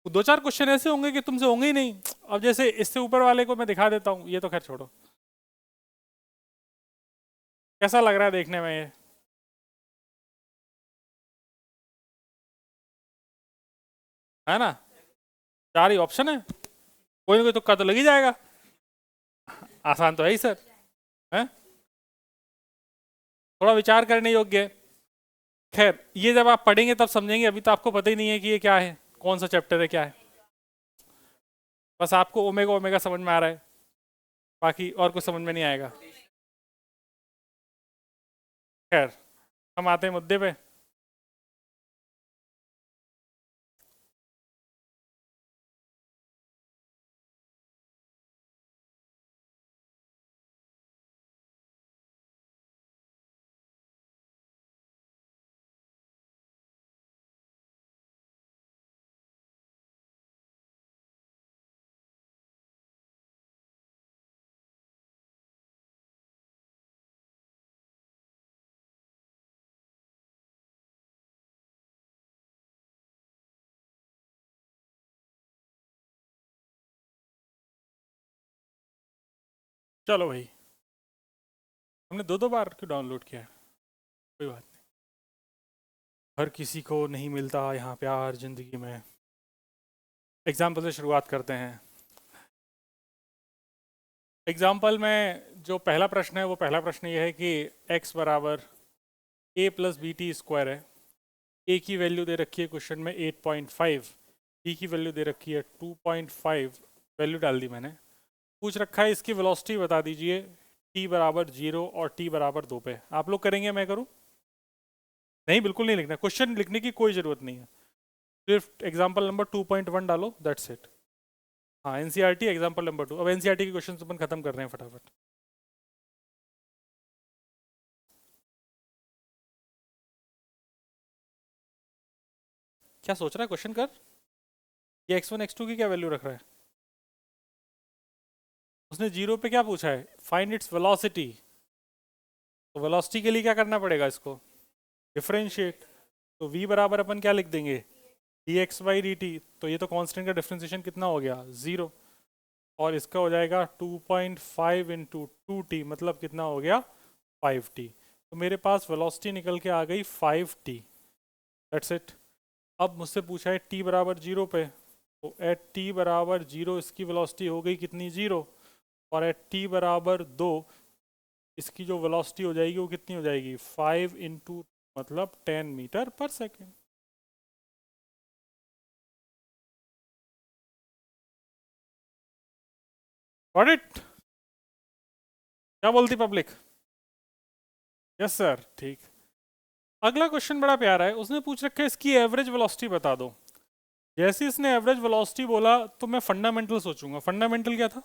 2 4 क्वेश्चन ऐसे होंगे कि तुमसे होंगे ही नहीं। अब जैसे इससे ऊपर वाले को मैं दिखा देता हूँ, ये तो खैर छोड़ो, कैसा लग रहा है देखने में ये, है ना। 4 ही ऑप्शन है, कोई ना कोई तुक्का तो लग ही जाएगा, आसान तो है ही सर, है थोड़ा विचार करने योग्य है। खैर ये जब आप पढ़ेंगे तब समझेंगे, अभी तो आपको पता ही नहीं है कि ये क्या है, कौन सा चैप्टर है क्या है, बस आपको ओमेगा ओमेगा समझ में आ रहा है, बाकी और कुछ समझ में नहीं आएगा। खैर हम आते हैं मुद्दे पे। चलो भाई, हमने 2 2 बार क्यों डाउनलोड किया है, कोई बात नहीं। हर किसी को नहीं मिलता यहाँ प्यार जिंदगी में। एग्जाम्पल से शुरुआत करते हैं। एग्जाम्पल में जो पहला प्रश्न है वो पहला प्रश्न ये है कि x बराबर a plus b t square है। a की वैल्यू दे रखी है क्वेश्चन में 8.5, b की वैल्यू दे रखी है 2.5, वैल्यू डाल दी मैंने। पूछ रखा है इसकी वेलोसिटी बता दीजिए t बराबर 0 और t बराबर 2 पे। आप लोग करेंगे, मैं करूँ? नहीं, बिल्कुल नहीं लिखना, क्वेश्चन लिखने की कोई ज़रूरत नहीं है, सिर्फ एग्जाम्पल नंबर 2.1 डालो, दैट्स इट। हाँ, एनसीईआरटी एग्जाम्पल नंबर 2। अब एनसीईआरटी के क्वेश्चन अपन खत्म कर रहे हैं फटाफट। क्या सोच रहा है, क्वेश्चन कर। ये x1 x2 की क्या वैल्यू रख रहा है? उसने जीरो पे क्या पूछा है? Find its velocity. तो वेलोसिटी के लिए क्या करना पड़ेगा? इसको डिफरेंशिएट। तो v बराबर अपन क्या लिख देंगे? dx by dt। तो ये तो कांस्टेंट का डिफरेंशिएशन कितना हो गया? 0। और इसका हो जाएगा 2.5 इंटू 2t, मतलब कितना हो गया? 5t। तो मेरे पास वेलोसिटी निकल के आ गई 5t। That's it. अब मुझसे पूछा है t बराबर 0 पे, तो एट t बराबर 0 इसकी वेलोसिटी हो गई कितनी? 0। और एट t बराबर 2 इसकी जो वेलोसिटी हो जाएगी वो कितनी हो जाएगी? 5 इंटू, मतलब 10 मीटर पर सेकेंड। Got it? क्या बोलती पब्लिक? यस सर, ठीक। अगला क्वेश्चन बड़ा प्यारा है, उसने पूछ रखा है इसकी एवरेज वेलोसिटी बता दो। जैसे इसने एवरेज वेलोसिटी बोला तो मैं फंडामेंटल सोचूंगा। फंडामेंटल क्या था?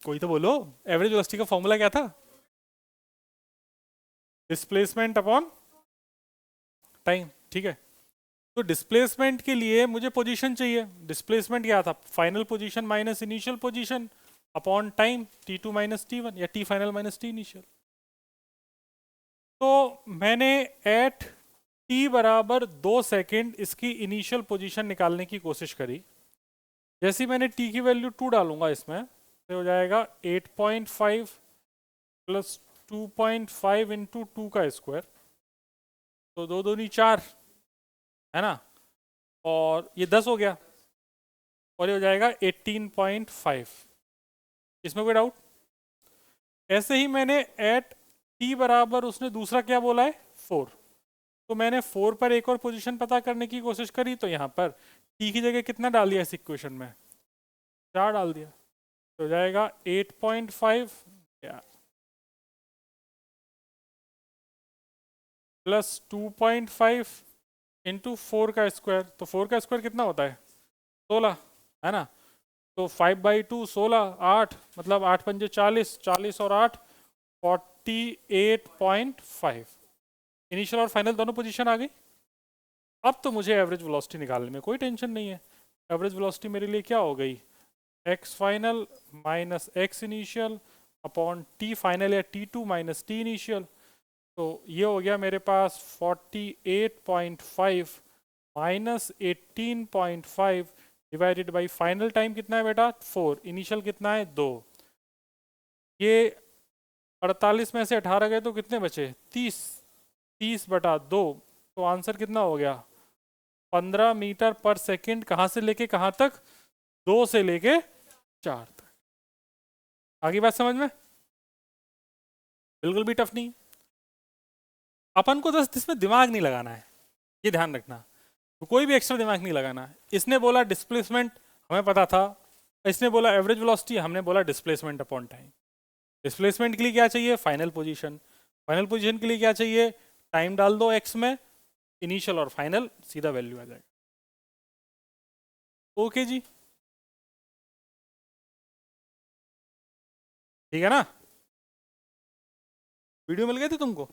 कोई तो बोलो, एवरेज वेलोसिटी का फॉर्मूला क्या था? डिस्प्लेसमेंट अपॉन टाइम, ठीक है। तो डिस्प्लेसमेंट के लिए मुझे पोजीशन चाहिए। डिस्प्लेसमेंट क्या था? Final position minus initial position upon time, t2 minus t1 या t final minus t initial. तो मैंने एट t बराबर 2 सेकेंड इसकी इनिशियल पोजीशन निकालने की कोशिश करी। जैसे ही मैंने t की वैल्यू 2 डालूंगा इसमें, तो हो जाएगा 8.5 प्लस 2.5 इंटू 2 का स्क्वायर, तो दो दूनी 4, है ना। और ये 10 हो गया, और ये हो जाएगा 18.5। इसमें कोई डाउट? ऐसे ही मैंने एट t बराबर, उसने दूसरा क्या बोला है? 4। तो मैंने 4 पर एक और पोजीशन पता करने की कोशिश करी, तो यहाँ पर t की जगह कितना डाल दिया इस इक्वेशन में? 4 डाल दिया, तो हो जाएगा 8.5 प्लस 2.5 इंटू 4 का स्क्वायर। तो 4 का स्क्वायर कितना होता है? 16, है ना। तो 5/2 16, 8, मतलब 8 पंजे 40, 40 और 8 48.5। इनिशियल और फाइनल दोनों पोजीशन आ गई। अब तो मुझे एवरेज वेलोसिटी निकालने में कोई टेंशन नहीं है। एवरेज वेलोसिटी मेरे लिए क्या हो गई? X final minus x initial upon T final या t2 माइनस टी इनिशियल। तो ये हो गया मेरे पास 48.5 minus 18.5 divided by final time कितना है बेटा? 4। इनिशियल कितना है? 2। ये 48 में से 18 गए तो कितने बचे? 30। 30/2, तो आंसर कितना हो गया? 15 मीटर पर सेकंड। कहाँ से लेके कहाँ तक? 2 से लेके 4 तक। आगे बात समझ में? बिल्कुल भी टफ नहीं। अपन को बस इसमें दिमाग नहीं लगाना है, ये ध्यान रखना। तो कोई भी एक्स्ट्रा दिमाग नहीं लगाना। इसने बोला डिस्प्लेसमेंट, हमें पता था। इसने बोला एवरेज वेलोसिटी, हमने बोला डिस्प्लेसमेंट अपॉन टाइम। डिस्प्लेसमेंट के लिए क्या चाहिए? Final position. फाइनल पोजीशन के लिए क्या चाहिए? टाइम डाल दो एक्स में, इनिशियल और फाइनल, सीधा वैल्यू आ जाएगा। ओके जी, ठीक है ना। वीडियो मिल गई थी तुमको?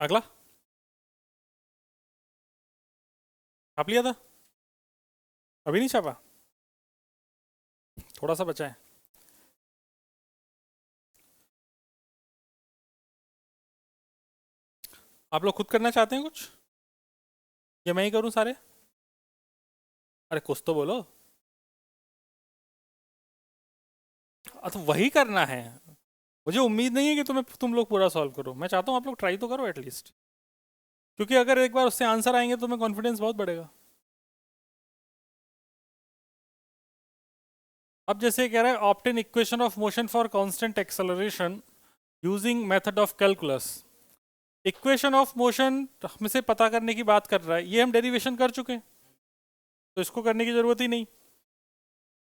अगला आप लिया था। अभी नहीं छापा, थोड़ा सा बचा है। आप लोग खुद करना चाहते हैं कुछ, या मैं ही करूं सारे? अरे कुछ तो बोलो। तो वही करना है, मुझे उम्मीद नहीं है कि तुम लोग पूरा सॉल्व करो, मैं चाहता हूँ आप लोग ट्राई तो करो एटलीस्ट, क्योंकि अगर एक बार उससे आंसर आएंगे तो तुम्हें कॉन्फिडेंस बहुत बढ़ेगा। अब जैसे कह रहा है obtain equation of motion for constant acceleration using method of calculus. Equation of motion हमें से पता करने की बात कर रहा है, ये हम डेरिवेशन कर चुके हैं तो इसको करने की जरूरत ही नहीं,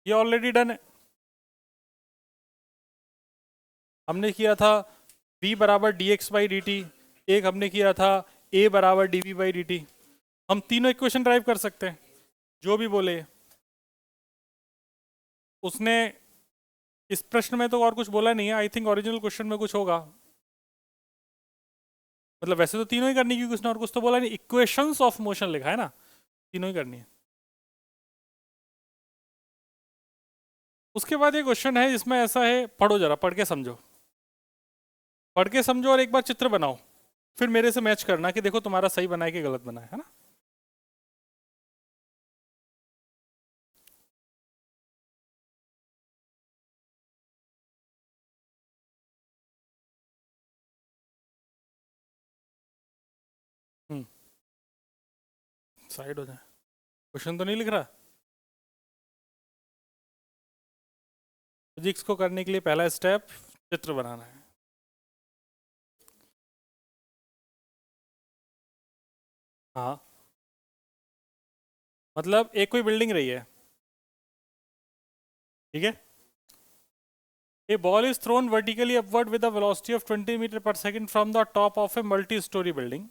ये ऑलरेडी डन है। हमने किया था v बराबर d x by d t, एक हमने किया था a बराबर d v by d t. हम तीनों इक्वेशन ड्राइव कर सकते हैं, जो भी बोले। उसने इस प्रश्न में तो और कुछ बोला नहीं है, आई थिंक ओरिजिनल क्वेश्चन में कुछ होगा, मतलब वैसे तो तीनों ही करनी की, कुछ ना और कुछ तो बोला नहीं, इक्वेशंस ऑफ मोशन लिखा है ना, तीनों ही करनी है। उसके बाद ये क्वेश्चन है जिसमें ऐसा है, पढ़ो जरा, पढ़ के समझो, पढ़ के समझो और एक बार चित्र बनाओ, फिर मेरे से मैच करना कि देखो तुम्हारा सही बना है कि गलत बना है ना। साइड हो जाए, क्वेश्चन तो नहीं लिख रहा। फिजिक्स को करने के लिए पहला स्टेप चित्र बनाना है। हाँ, मतलब एक कोई बिल्डिंग रही है, ठीक है, a ball is thrown vertically upward with a velocity of 20 metre per second from the top of a multi storey building.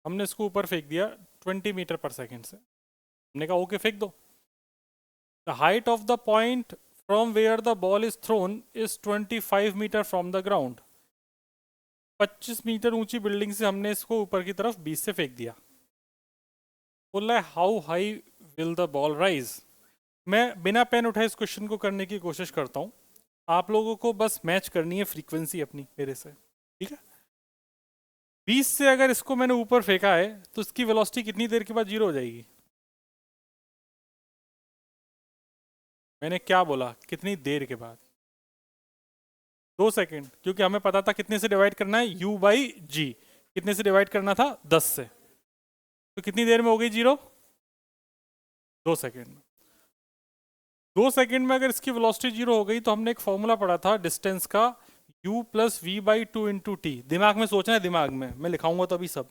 हमने इसको ऊपर फेंक दिया 20 मीटर पर सेकंड से, हमने कहा ओके फेंक दो। The height of the point from where the ball is thrown is 25 metre from the ground. 25 metre ऊंची बिल्डिंग से हमने इसको ऊपर की तरफ 20 से फेंक दिया। बोल रहा है how high will the ball rise. मैं बिना पेन उठाए इस क्वेश्चन को करने की कोशिश करता हूँ, आप लोगों को बस मैच करनी है फ्रीक्वेंसी अपनी मेरे से, ठीक है। 20 से अगर इसको मैंने ऊपर फेंका है तो इसकी वेलोसिटी कितनी देर के बाद जीरो हो जाएगी? मैंने क्या बोला, कितनी देर के बाद? 2 सेकेंड, क्योंकि हमें पता था कितने से डिवाइड करना है, u बाई जी, कितने से डिवाइड करना था, 10 से, तो कितनी देर में हो गई जीरो? 2 सेकेंड में। 2 सेकेंड में अगर इसकी वेलोसिटी जीरो हो गई तो हमने एक फॉर्मूला पढ़ा था डिस्टेंस का, u plus v by two into t. दिमाग में सोचना है, दिमाग में मैं लिखाऊंगा तो अभी सब।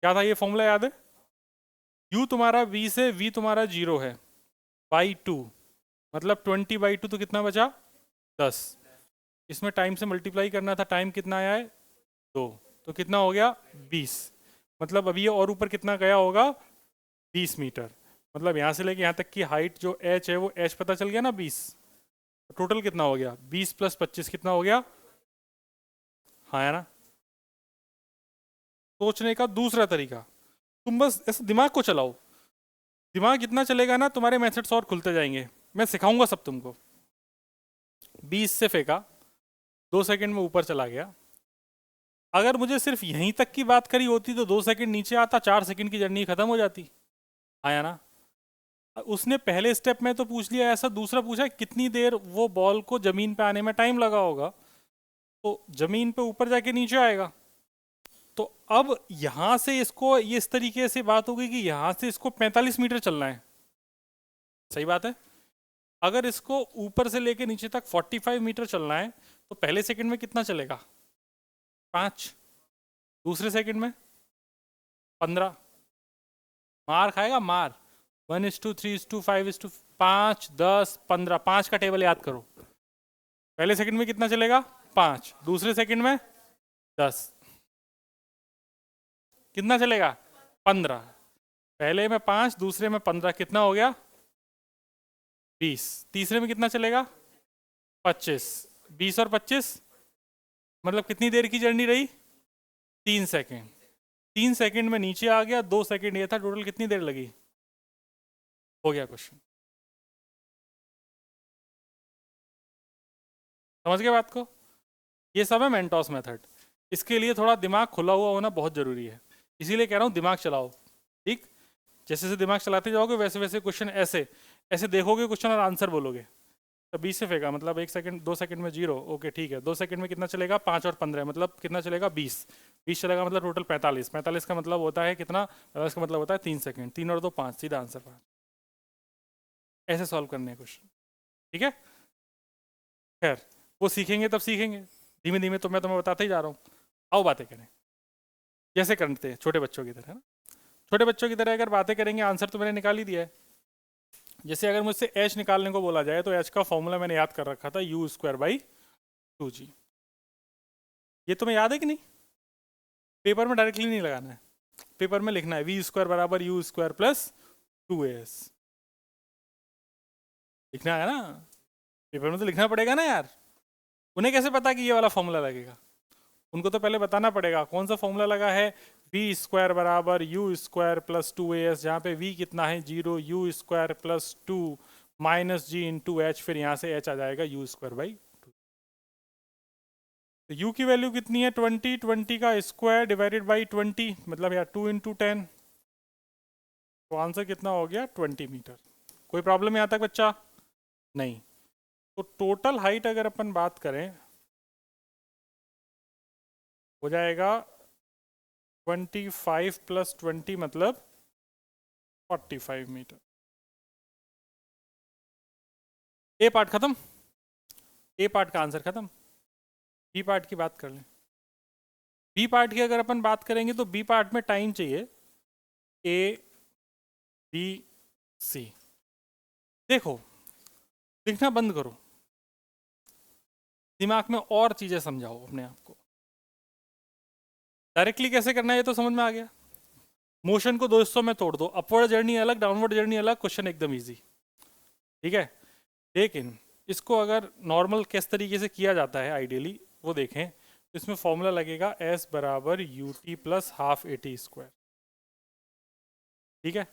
क्या था ये फॉर्मूला, याद है? u तुम्हारा v से, v तुम्हारा जीरो है, बाई टू, मतलब 20/2 तो कितना बचा? 10। इसमें टाइम से मल्टीप्लाई करना था, टाइम कितना आया है? 2, तो कितना हो गया? 20। मतलब अभी ये और ऊपर कितना गया होगा? 20 मीटर। मतलब यहाँ से लेके यहाँ तक की हाइट जो h है वो h पता चल गया ना, 20। टोटल कितना हो गया? 20 प्लस 25 कितना हो गया? हाँ है ना। सोचने का दूसरा तरीका, तुम बस ऐसे दिमाग को चलाओ, दिमाग जितना चलेगा ना तुम्हारे मेथड्स और खुलते जाएंगे, मैं सिखाऊंगा सब तुमको। 20 से फेंका, 2 सेकंड में ऊपर चला गया। अगर मुझे सिर्फ यहीं तक की बात करी होती तो 2 सेकंड नीचे आता, 4 सेकंड की जर्नी खत्म हो जाती। आया ना। उसने पहले स्टेप में तो पूछ लिया ऐसा, दूसरा पूछा कितनी देर वो बॉल को जमीन पे आने में टाइम लगा होगा, तो जमीन पे ऊपर जाके नीचे आएगा। तो अब यहां से इसको ये इस तरीके से बात हो गई कि यहां से इसको 45 मीटर चलना है, सही बात है। अगर इसको ऊपर से लेके नीचे तक 45 मीटर चलना है तो पहले सेकंड में कितना चलेगा? 5। दूसरे सेकंड में 15। मार खाएगा, मार। 1:3:5:5 10 15, 5 का टेबल याद करो। पहले सेकंड में कितना चलेगा? 5। दूसरे सेकंड में 10, कितना चलेगा? 15। पहले में 5, दूसरे में 15, कितना हो गया? 20। तीसरे में कितना चलेगा? 25। 20 और 25 मतलब कितनी देर की जर्नी रही? 3 सेकंड। 3 सेकंड में नीचे आ गया, 2 सेकंड ये था, टोटल कितनी देर लगी? हो गया क्वेश्चन। समझ गए बात को? ये सब है मेंटोस मेथड। इसके लिए थोड़ा दिमाग खुला हुआ होना बहुत जरूरी है, इसीलिए कह रहा हूँ दिमाग चलाओ। ठीक, जैसे जैसे दिमाग चलाते जाओगे वैसे वैसे क्वेश्चन ऐसे ऐसे देखोगे क्वेश्चन और आंसर बोलोगे। तो 20 से फेंका मतलब 1 सेकंड, 2 सेकंड में 0, ओके ठीक है। 2 सेकंड में कितना चलेगा? 5 और 15 मतलब कितना चलेगा? 20। 20 चलेगा मतलब टोटल 45। 45 का मतलब होता है कितना? 45 का मतलब होता है 3 सेकंड। 3 और 2 5, सीधा आंसर 5। ऐसे सॉल्व करने हैं क्वेश्चन। ठीक है, खैर वो सीखेंगे तब सीखेंगे, धीमे धीमे तो मैं तुम्हें बताते ही जा रहा हूँ। आओ बातें करें जैसे करते हैं छोटे बच्चों की तरह, है ना? छोटे बच्चों की तरह अगर बातें करेंगे, आंसर तो मैंने निकाल ही दिया है। जैसे अगर मुझसे एच निकालने को बोला जाए तो एच का फॉर्मूला मैंने याद कर रखा था, यू स्क्वायर बाई 2g। ये तुम्हें याद है कि नहीं? पेपर में डायरेक्टली नहीं लगाना है, पेपर में लिखना है वी स्क्वायर बराबर यू स्क्वायर प्लस 2as। लिखना है ना, पेपर में तो लिखना पड़ेगा ना यार। उन्हें कैसे पता कि ये वाला फॉर्मूला लगेगा? उनको तो पहले बताना पड़ेगा कौन सा फॉर्मूला लगा है। वी स्क्वायर बराबर यू स्क्वायर प्लस 2as, जहाँ पे वी कितना है 0, u square plus 2 minus g into h, फिर यहाँ से एच आ जाएगा यू स्क्वायर बाई 2। तो u की वैल्यू कितनी है 20, 20 का स्क्वायर डिवाइडेड बाई 20 मतलब यार 2 इंटू 10। तो आंसर कितना हो गया 20 मीटर। कोई प्रॉब्लम यहाँ तक बच्चा? नहीं। तो टोटल हाइट अगर अपन बात करें हो जाएगा 25 प्लस 20 मतलब 45 मीटर। ए पार्ट खत्म, ए पार्ट का आंसर खत्म। बी पार्ट की बात कर लें। बी पार्ट की अगर अपन बात करेंगे तो बी पार्ट में टाइम चाहिए ए बी सी। देखो लिखना बंद करो, दिमाग में और चीजें समझाओ अपने आप को। डायरेक्टली कैसे करना है ये तो समझ में आ गया। मोशन को दो हिस्सों में तोड़ दो, अपवर्ड जर्नी अलग, डाउनवर्ड जर्नी अलग, क्वेश्चन एकदम इजी। ठीक है, लेकिन इसको अगर नॉर्मल किस तरीके से किया जाता है आइडियली वो देखें तो इसमें फॉर्मूला लगेगा एस बराबर U T plus half A T square. ठीक है,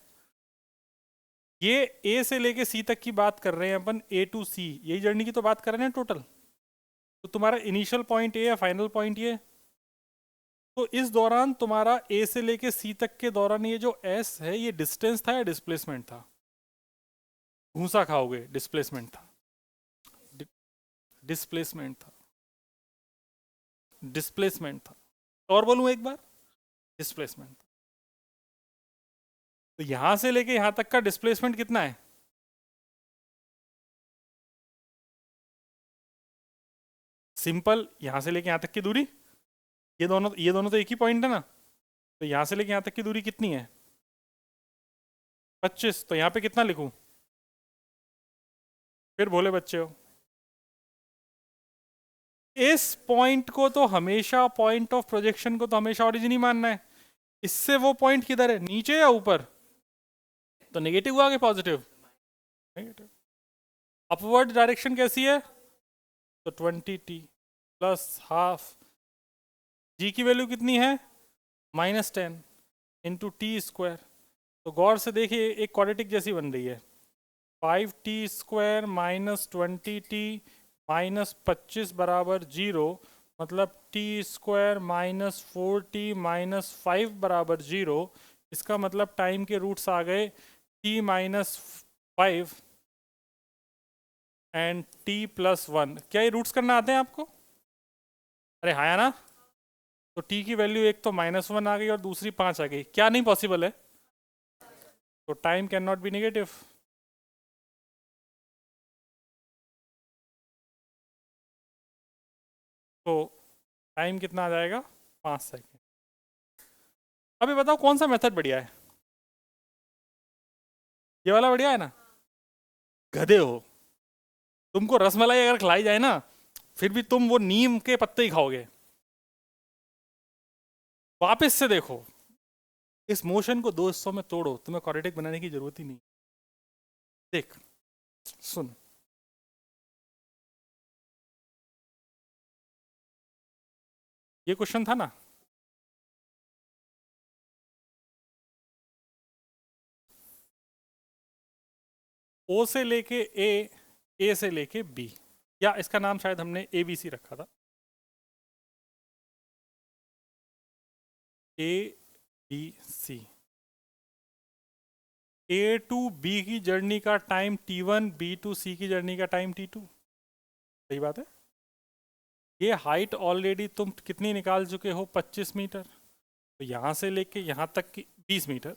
ये ए से लेके सी तक की बात कर रहे हैं अपन, ए टू सी यही जर्नी की तो बात कर रहे हैं टोटल। तो तुम्हारा इनिशियल पॉइंट ए है, फाइनल पॉइंट ये। तो इस दौरान तुम्हारा ए से लेके सी तक के दौरान ये जो एस है ये डिस्टेंस था या डिस्प्लेसमेंट था? घूसा खाओगे, डिस्प्लेसमेंट था। डिस्प्लेसमेंट था, डिस्प्लेसमेंट था। और बोलूं एक बार, डिस्प्लेसमेंट था। तो यहां से लेके यहां तक का डिस्प्लेसमेंट कितना है? सिंपल, यहां से लेके यहां तक की दूरी, ये दोनों तो एक ही पॉइंट है ना। तो यहां से लेके यहां तक की दूरी कितनी है? 25। तो यहां पे कितना लिखूं? फिर भोले बच्चे हो। इस पॉइंट को तो हमेशा, पॉइंट ऑफ प्रोजेक्शन को तो हमेशा ओरिजिन ही मानना है। इससे वो पॉइंट किधर है, नीचे या ऊपर? तो नेगेटिव हुआ कि पॉजिटिव? नेगेटिव। अपवर्ड डायरेक्शन कैसी है? तो 20t प्लस हाफ, जी की वैल्यू कितनी है -10 इंटू टी स्क्वायर। तो गौर से देखिए एक क्वाड्रेटिक जैसी बन रही है। 5t square minus 20t minus 25 बराबर 0, मतलब T square minus 4t minus 5 बराबर 0। इसका मतलब टाइम के रूट्स आ गए t minus 5 and t plus 1। क्या ये रूट्स करना आते हैं आपको? अरे हाँ ना। तो t की वैल्यू एक तो -1 आ गई और दूसरी 5 आ गई, क्या नहीं पॉसिबल है? तो time can not be negative. तो टाइम कितना आ जाएगा? 5 सेकेंड। अभी बताओ कौन सा मेथड बढ़िया है? ये वाला बढ़िया है ना? गधे हो, तुमको रसमलाई अगर खिलाई जाए ना फिर भी तुम वो नीम के पत्ते ही खाओगे। वापस से देखो, इस मोशन को दो हिस्सों में तोड़ो, तुम्हें क्वाड्रेटिक बनाने की जरूरत ही नहीं। देख, सुन, ये क्वेश्चन था ना, ओ से लेके ए से लेके बी, या इसका नाम शायद हमने ए बी सी रखा था, A B C. A to B की जर्नी का time T1, B to C की जर्नी का टाइम T2। सही बात है। ये हाइट ऑलरेडी तुम कितनी निकाल चुके हो, 25 मीटर। तो यहाँ से लेके यहाँ तक की 20 मीटर,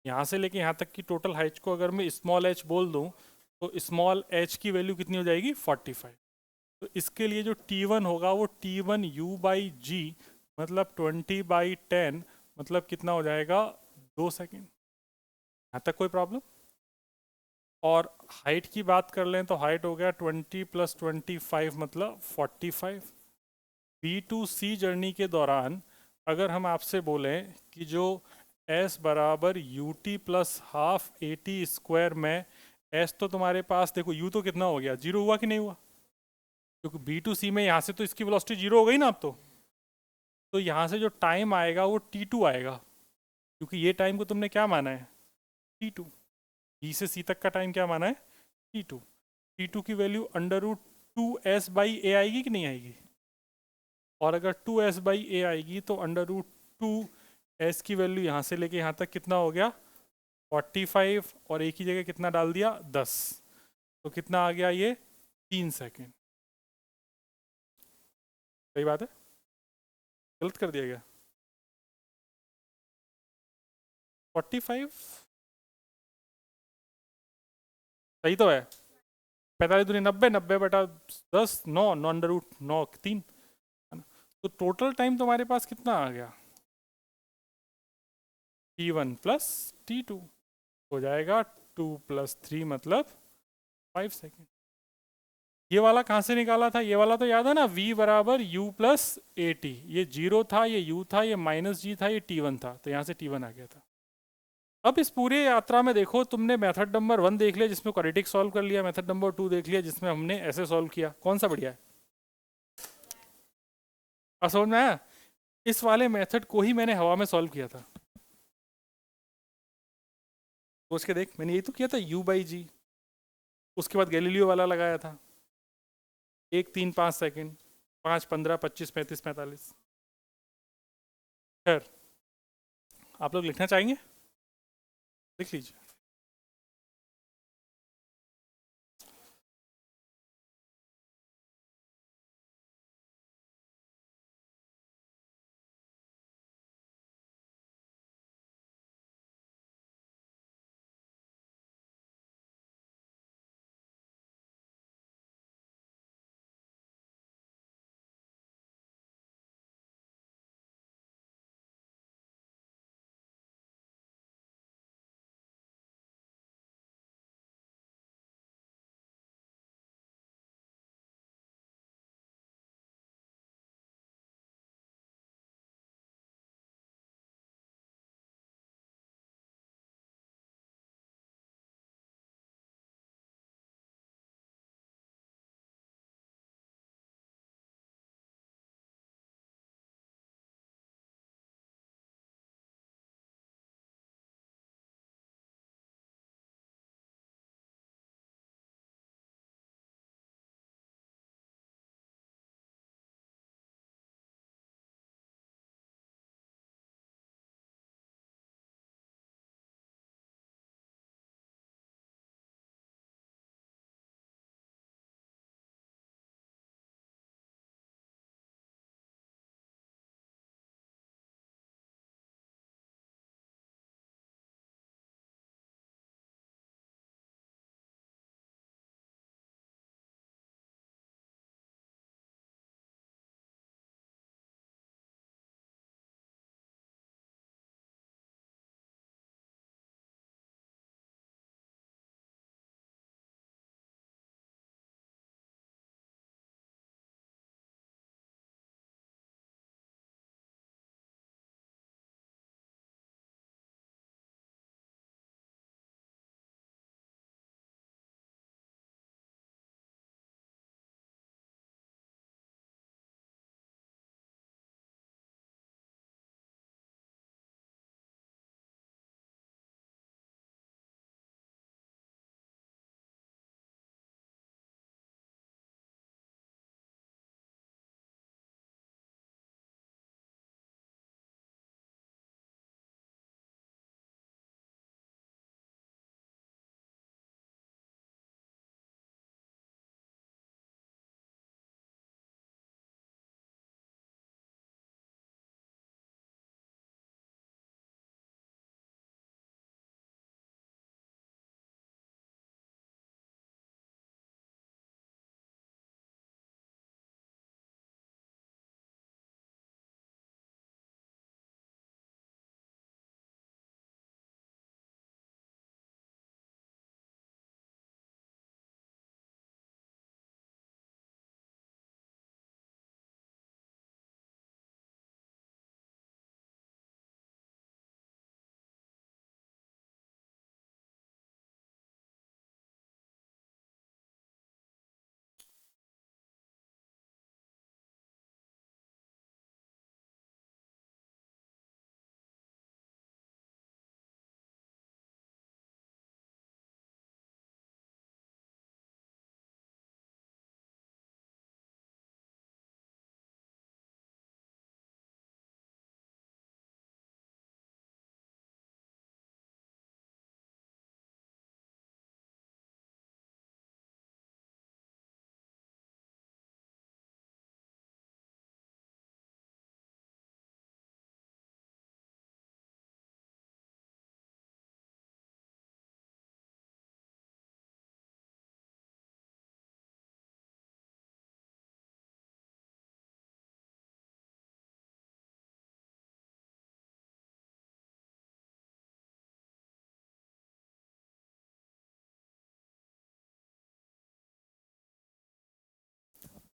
यहाँ से लेके यहाँ तक की टोटल हाइट को अगर मैं स्मॉल एच बोल दूँ तो स्मॉल एच की वैल्यू कितनी हो जाएगी, 45। तो इसके लिए जो T1 होगा वो T1U/G मतलब 20/10 मतलब कितना हो जाएगा, 2 सेकेंड। यहाँ तक कोई प्रॉब्लम? और हाइट की बात कर लें तो हाइट हो गया 20 + 25 मतलब 45। B2C जर्नी के दौरान अगर हम आपसे बोलें कि जो S बराबर UT + ½ AT स्क्वायर में S तो तुम्हारे पास देखो U तो कितना हो गया, 0 हुआ कि नहीं हुआ? क्योंकि B2C में यहाँ से तो इसकी वेलोसिटी 0 हो गई ना अब तो यहाँ से जो टाइम आएगा वो T2 आएगा, क्योंकि ये टाइम को तुमने क्या माना है, T2। B से C तक का टाइम क्या माना है, T2। T2 की वैल्यू √2S/A आएगी कि नहीं आएगी? और अगर 2S/A आएगी तो √2S की वैल्यू यहाँ से लेके यहाँ तक कितना हो गया, 45, और एक ही जगह कितना डाल दिया, 10। तो कितना आ गया ये, 3 सेकेंड। सही बात है, गलत कर दिया गया? 45 सही तो है। 45 दूनी 90, 90/10, 9, 9 √9 3, है ना? तो टोटल टाइम तुम्हारे पास कितना आ गया, T1 + T2 हो जाएगा 2 + 3 मतलब 5 सेकेंड। ये वाला कहाँ से निकाला था, ये वाला तो याद है ना, V बराबर U + AT। ये 0 था, ये U था, ये -G था, ये T1 था, तो यहाँ से T1 आ गया था। अब इस पूरे यात्रा में देखो, तुमने मेथड नंबर 1 देख लिया जिसमें क्वाड्रेटिक सॉल्व कर लिया, मेथड नंबर 2 देख लिया जिसमें हमने ऐसे सॉल्व किया, कौन सा बढ़िया है? समझ में आया? इस वाले मेथड को ही मैंने हवा में सॉल्व किया था। सोच के देख, मैंने यही तो किया था, U/G। उसके बाद गैलीलियो वाला लगाया था, 1 3 5 सेकेंड, 5 15 25 35 45। खैर, आप लोग लिखना चाहेंगे, लिख लीजिए।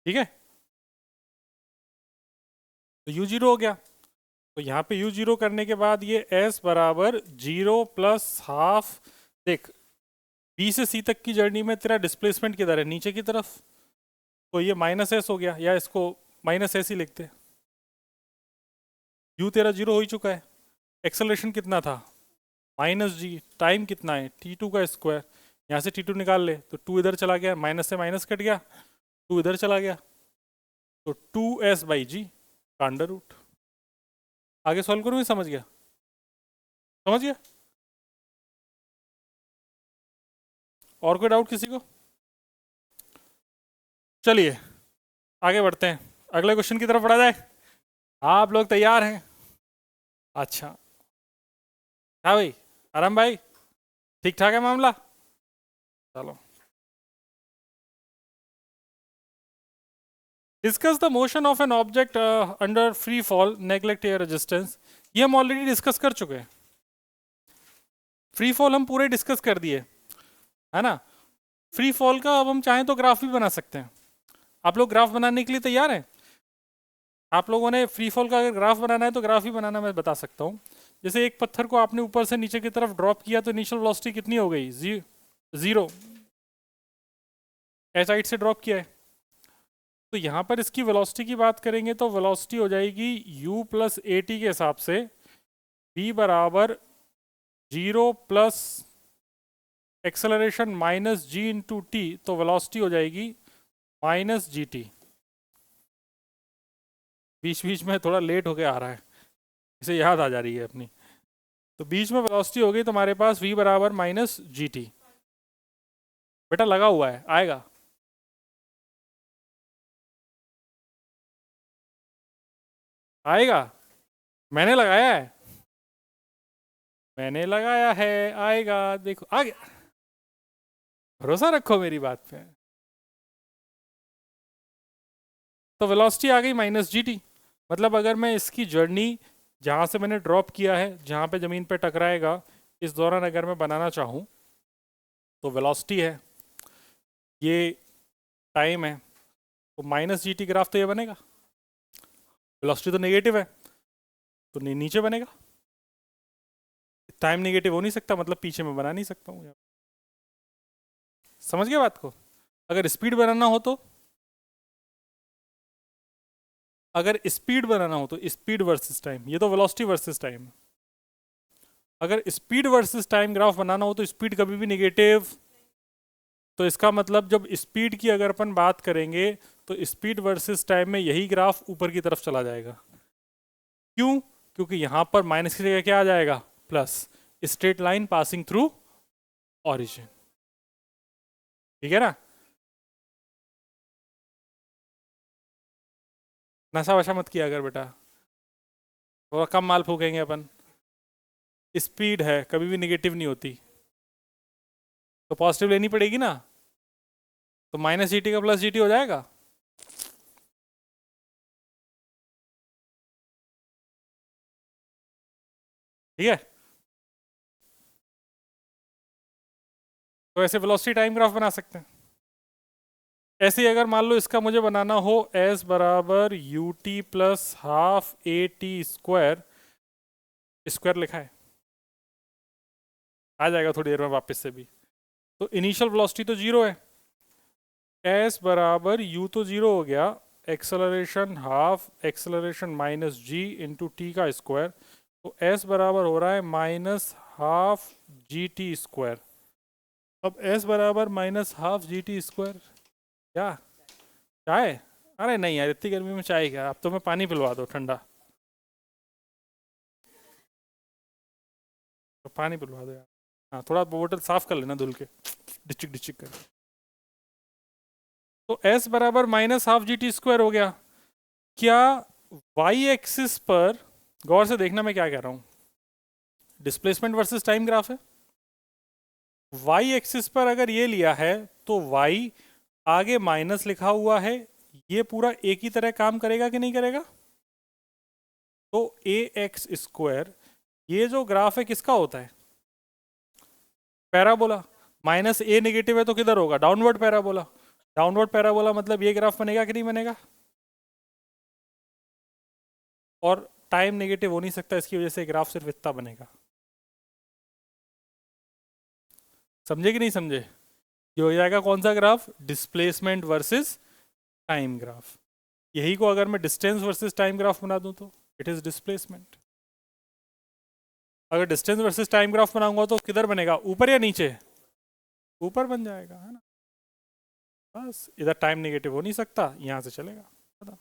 ठीक है, तो u जीरो हो गया। तो यहाँ पे u जीरो करने के बाद ये s बराबर 0 प्लस हाफ। देख b से c तक की जर्नी में तेरा डिस्प्लेसमेंट किधर है, नीचे की तरफ, तो ये माइनस एस हो गया, या इसको माइनस एस ही लिखते हैं। u तेरा जीरो हो ही चुका है, एक्सेलरेशन कितना था माइनस जी, टाइम कितना है t2 का स्क्वायर, यहाँ से t2 निकाल ले तो 2 इधर चला गया, माइनस से माइनस कट गया, 2 इधर चला गया, तो 2s बाई जी का अंडर रूट। आगे सॉल्व करूँ, समझ गया, समझ गया? और कोई डाउट किसी को? चलिए आगे बढ़ते हैं, अगले क्वेश्चन की तरफ बढ़ा जाए। आप लोग तैयार हैं? अच्छा, हाँ भाई, आराम भाई, ठीक ठाक है मामला, चलो। Discuss the motion of an object under free fall, neglect air resistance. ये हम ऑलरेडी डिस्कस कर चुके हैं, फ्री फॉल हम पूरे डिस्कस कर दिए, है ना। फ्री फॉल का अब हम चाहें तो ग्राफ भी बना सकते हैं। आप लोग ग्राफ बनाने के लिए तैयार हैं? आप लोगों ने फ्री फॉल का अगर ग्राफ बनाना है तो ग्राफ ही बनाना मैं बता सकता हूँ। जैसे एक पत्थर को आपने ऊपर से नीचे की तरफ ड्रॉप किया तो इनिशियल वेलोसिटी कितनी हो गई, 0, एच हाइट से ड्रॉप किया है। तो यहाँ पर इसकी वेलोसिटी की बात करेंगे तो वेलोसिटी हो जाएगी u प्लस ए टी के हिसाब से v बराबर 0 plus acceleration minus g into T, तो वेलोसिटी हो जाएगी माइनस जी टी। बीच बीच में थोड़ा लेट होके आ रहा है, इसे याद आ जा रही है अपनी, तो बीच में वेलोसिटी हो गई तुम्हारे पास v बराबर माइनस जी टी। बेटा लगा हुआ है, आएगा, आएगा, मैंने लगाया है, मैंने लगाया है, आएगा, देखो आ गया, भरोसा रखो मेरी बात पे। तो वेलोसिटी आ गई माइनस जी टी। मतलब अगर मैं इसकी जर्नी जहाँ से मैंने ड्रॉप किया है, जहाँ पे ज़मीन पे टकराएगा, इस दौरान अगर मैं बनाना चाहूँ तो वेलोसिटी है, ये टाइम है, तो माइनस जी टी ग्राफ तो ये बनेगा। वेलोसिटी तो नेगेटिव है तो नीचे बनेगा, टाइम नेगेटिव हो नहीं सकता, मतलब पीछे में बना नहीं सकता हूँ। समझ गए बात को? अगर स्पीड बनाना हो तो, अगर स्पीड बनाना हो तो स्पीड वर्सेस टाइम, ये तो वेलोसिटी वर्सेस टाइम। अगर स्पीड वर्सेस टाइम ग्राफ बनाना हो तो स्पीड कभी भी नेगेटिव, तो इसका मतलब जब स्पीड की अगर अपन बात करेंगे तो स्पीड वर्सेस टाइम में यही ग्राफ ऊपर की तरफ चला जाएगा। क्यों? क्योंकि यहां पर माइनस की जगह क्या आ जाएगा, plus, straight line passing through origin, ठीक है ना। नशा वशा मत किया अगर बेटा, थोड़ा कम माल फूकेंगे अपन। स्पीड है कभी भी नेगेटिव नहीं होती, तो पॉजिटिव लेनी पड़ेगी ना, तो माइनस जी टी का प्लस जी टी हो जाएगा। ठीक है, तो ऐसे वेलोसिटी टाइम ग्राफ बना सकते हैं। ऐसे ही अगर मान लो इसका मुझे बनाना हो s बराबर U T plus half A T square, square लिखा है, आ जाएगा थोड़ी देर में वापस से भी। तो इनिशियल वेलोसिटी तो जीरो है, s बराबर u तो जीरो हो गया, acceleration half acceleration minus g into T का स्क्वायर, तो s बराबर हो रहा है minus half G T square. अब s बराबर minus half G T square, क्या चाय? अरे नहीं यार, इतनी गर्मी में चाय क्या, अब तो मैं पानी पिलवा दो ठंडा, तो पानी पिलवा दो यार। हाँ थोड़ा बोतल साफ कर लेना धुल के, डिचिक डिचिक कर। तो s बराबर minus half G T square हो गया। क्या y एक्सिस पर, गौर से देखना मैं क्या कह रहा हूँ, डिस्प्लेसमेंट वर्सेस टाइम ग्राफ है, y एक्सिस पर अगर ये लिया है तो y आगे माइनस लिखा हुआ है, ये पूरा एक ही तरह काम करेगा कि नहीं करेगा? तो ए एक्स स्क्वायर, ये जो ग्राफ है किसका होता है, पैराबोला। माइनस ए नेगेटिव है तो किधर होगा, डाउनवर्ड पैराबोला। डाउनवर्ड पैराबोला मतलब ये ग्राफ बनेगा कि नहीं बनेगा, और टाइम नेगेटिव हो नहीं सकता, इसकी वजह से ग्राफ सिर्फ इतना बनेगा। समझे कि नहीं समझे? ये हो जाएगा कौन सा graph, displacement versus time graph. यही को अगर मैं डिस्टेंस वर्सेस टाइम ग्राफ बना दूं तो इट इज डिस्प्लेसमेंट। अगर डिस्टेंस वर्सेस टाइम ग्राफ बनाऊंगा तो किधर बनेगा, ऊपर या नीचे? ऊपर बन जाएगा, है ना। बस इधर टाइम नेगेटिव हो नहीं सकता, यहां से चलेगा।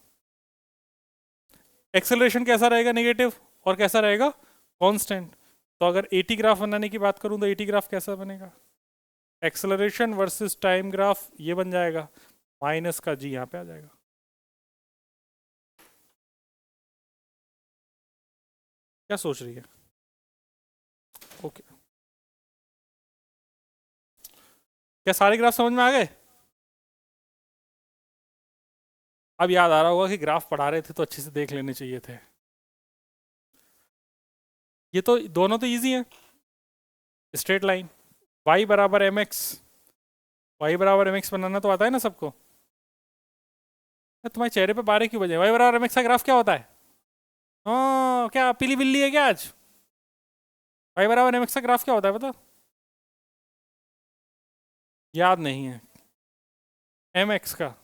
एक्सेलरेशन कैसा रहेगा, नेगेटिव, और कैसा रहेगा, कांस्टेंट। तो अगर 80 ग्राफ बनाने की बात करूं तो 80 ग्राफ कैसा बनेगा, एक्सेलरेशन वर्सेस टाइम ग्राफ ये बन जाएगा, माइनस का जी यहां पे आ जाएगा। क्या सोच रही है? ओके, क्या सारे ग्राफ समझ में आ गए? अब याद आ रहा होगा कि ग्राफ पढ़ा रहे थे तो अच्छे से देख लेने चाहिए थे। ये तो दोनों तो इजी हैं, स्ट्रेट लाइन, y बराबर एम एक्स, वाई बराबर एम एक्स बनाना तो आता है ना सबको। तुम्हारे चेहरे पे बारे क्यों बजे, y बराबर एम एक्स का ग्राफ क्या होता है? हाँ, क्या पीली बिल्ली है क्या आज? y बराबर एम एक्स का ग्राफ क्या होता है बता? याद नहीं है, एम एक्स का।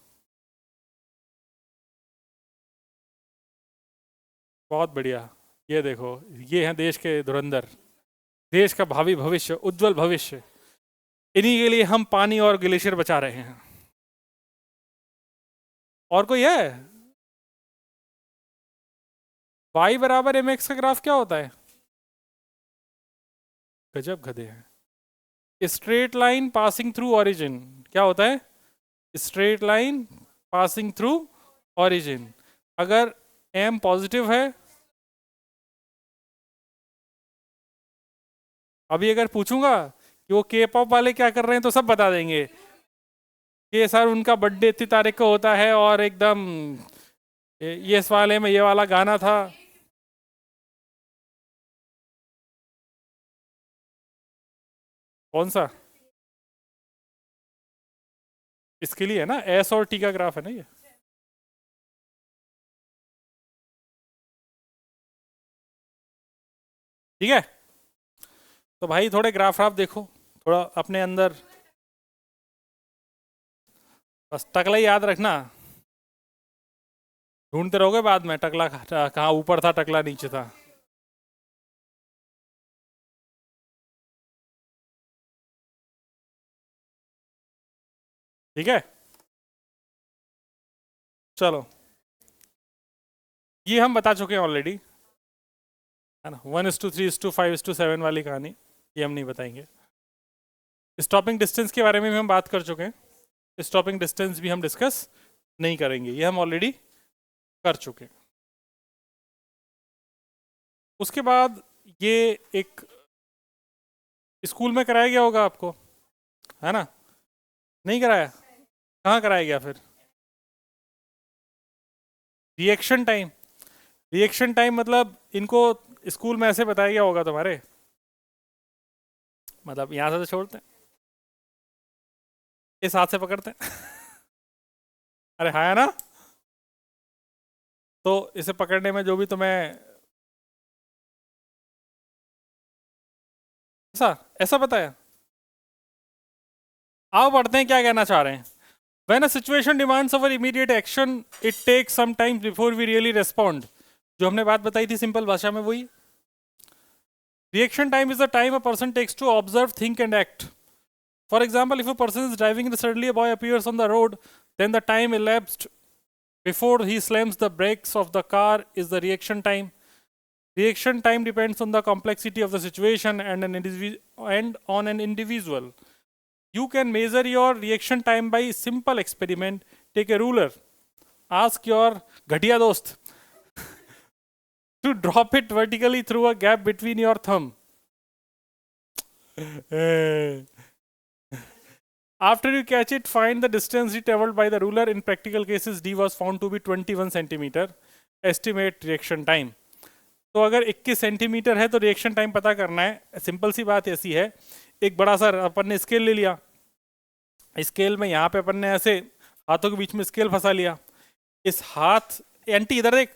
बहुत बढ़िया, ये देखो, ये हैं देश के धुरंधर, देश का भावी भविष्य, उज्जवल भविष्य। इन्हीं के लिए हम पानी और ग्लेशियर बचा रहे हैं। और कोई है? y बराबर एम एक्स का ग्राफ क्या होता है? गजब गधे हैं। Straight line passing through origin, क्या होता है? Straight line passing through origin. अगर m पॉजिटिव है, अभी अगर पूछूंगा कि वो के पॉप वाले क्या कर रहे हैं तो सब बता देंगे कि सर उनका बर्थडे इतनी तारीख को होता है और एकदम ये इस वाले में ये वाला गाना था। कौन सा? इसके लिए है ना, एस और टी का ग्राफ है ना ये। ठीक है, तो भाई थोड़े ग्राफ आप देखो, थोड़ा अपने अंदर, बस टकला ही याद रखना। ढूंढते रहोगे बाद में टकला कहाँ ऊपर था, टकला नीचे था। ठीक है, चलो, ये हम बता चुके हैं ऑलरेडी, है ना। 1:3:5:7 वाली कहानी ये हम नहीं बताएंगे। स्टॉपिंग डिस्टेंस के बारे में भी हम बात कर चुके हैं, स्टॉपिंग डिस्टेंस भी हम डिस्कस नहीं करेंगे, ये हम ऑलरेडी कर चुके हैं। उसके बाद ये एक स्कूल में कराया गया होगा आपको, है ना? नहीं कराया? कहाँ कराया गया फिर? Reaction time. रिएक्शन टाइम मतलब इनको स्कूल में ऐसे बताया गया होगा तुम्हारे, मतलब यहाँ से तो छोड़ते हैं, इस हाथ से पकड़ते हैं अरे हाँ, है ना। तो इसे पकड़ने में जो भी तुम्हें ऐसा ऐसा बताया। आओ पढ़ते हैं क्या कहना चाह रहे हैं। When a situation demands our immediate action, it takes some time before we really respond. जो हमने बात बताई थी सिंपल भाषा में वही। Reaction time is the time a person takes to observe, think and act. For example, if a person is driving and suddenly a boy appears on the road, then the time elapsed before he slams the brakes of the car is the reaction time. Reaction time depends on the complexity of the situation and on an individual. You can measure your reaction time by simple experiment. Take a ruler. Ask your ghatiya dost to drop it vertically through a gap between your thumb. After you catch it, find the distance traveled by the ruler. In practical cases, D was found to be 21 centimeter. Estimate reaction time. तो अगर 21 centimetre है तो reaction time पता करना है। Simple सी बात ऐसी है, एक बड़ा सा अपन ने स्केल ले लिया, स्केल में यहाँ पे अपन ने ऐसे हाथों के बीच में स्केल फंसा लिया, इस हाथ एंटी इधर देख,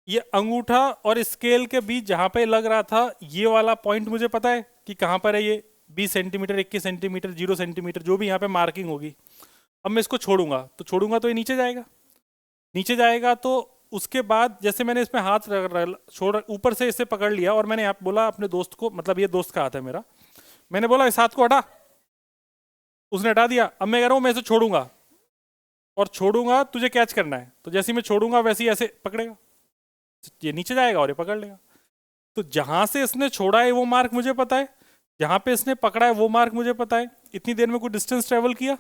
ये अंगूठा और स्केल के बीच जहां पे लग रहा था ये वाला पॉइंट मुझे पता है कि कहां पर है, ये 20 सेंटीमीटर, 21 सेंटीमीटर, 0 सेंटीमीटर, जो भी यहाँ पे मार्किंग होगी। अब मैं इसको छोड़ूंगा तो ये नीचे जाएगा, नीचे जाएगा तो उसके बाद जैसे मैंने इसमें हाथ छोड़ ऊपर से इसे पकड़ लिया और मैंने बोला अपने दोस्त को, मतलब ये दोस्त का हाथ है मेरा, मैंने बोला इस हाथ को हटा, उसने हटा दिया। अब मैं कह रहा हूँ मैं इसे छोड़ूंगा और छोड़ूंगा तुझे कैच करना है, तो जैसे ही मैं छोड़ूंगा वैसे ही ऐसे पकड़ेगा, ये नीचे जाएगा और ये पकड़ लेगा। तो जहां से इसने छोड़ा है वो मार्क मुझे पता है, जहां पे इसने पकड़ा है वो मार्क मुझे पता है। इतनी देर में कोई डिस्टेंस ट्रेवल किया,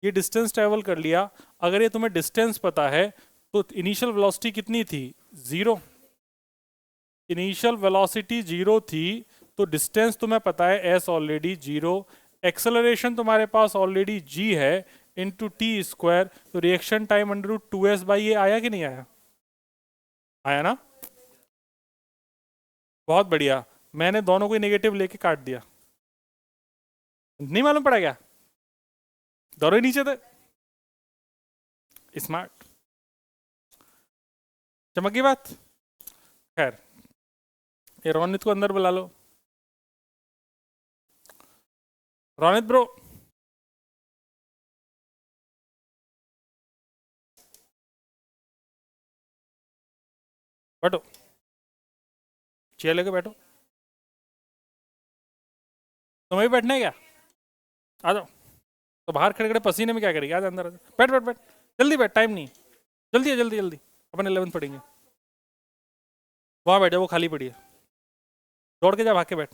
ये डिस्टेंस ट्रेवल कर लिया। अगर ये तुम्हें डिस्टेंस पता है तो इनिशियल वेलोसिटी कितनी थी, 0। इनिशियल वेलोसिटी 0 थी, तो डिस्टेंस तुम्हें पता है एस ऑलरेडी 0, एक्सेलरेशन तुम्हारे पास ऑलरेडी जी है इंटू टी स्क्वायर, तो reaction time under root 2s by ये आया कि नहीं आया, आया ना। बहुत बढ़िया, मैंने दोनों को नेगेटिव लेके काट दिया, नहीं मालूम पड़ा क्या, दोनों ही नीचे थे। स्मार्ट, चमक गई बात। खैर, ये रोनित को अंदर बुला लो। रोनित ब्रो, बैठो, चेयर लेके बैठो। तुम्हें भी बैठना है क्या, आ जाओ। तो बाहर खड़े खड़े पसीने में क्या करेगी, आ जा अंदर, आ जा, बैठ बैठ बैठ, जल्दी बैठ, टाइम नहीं, जल्दी है, जल्दी जल्दी, अपन 11 पढ़ेंगे। वहां बैठे, वो खाली पड़ी है, दौड़ के जा, भाग के बैठ।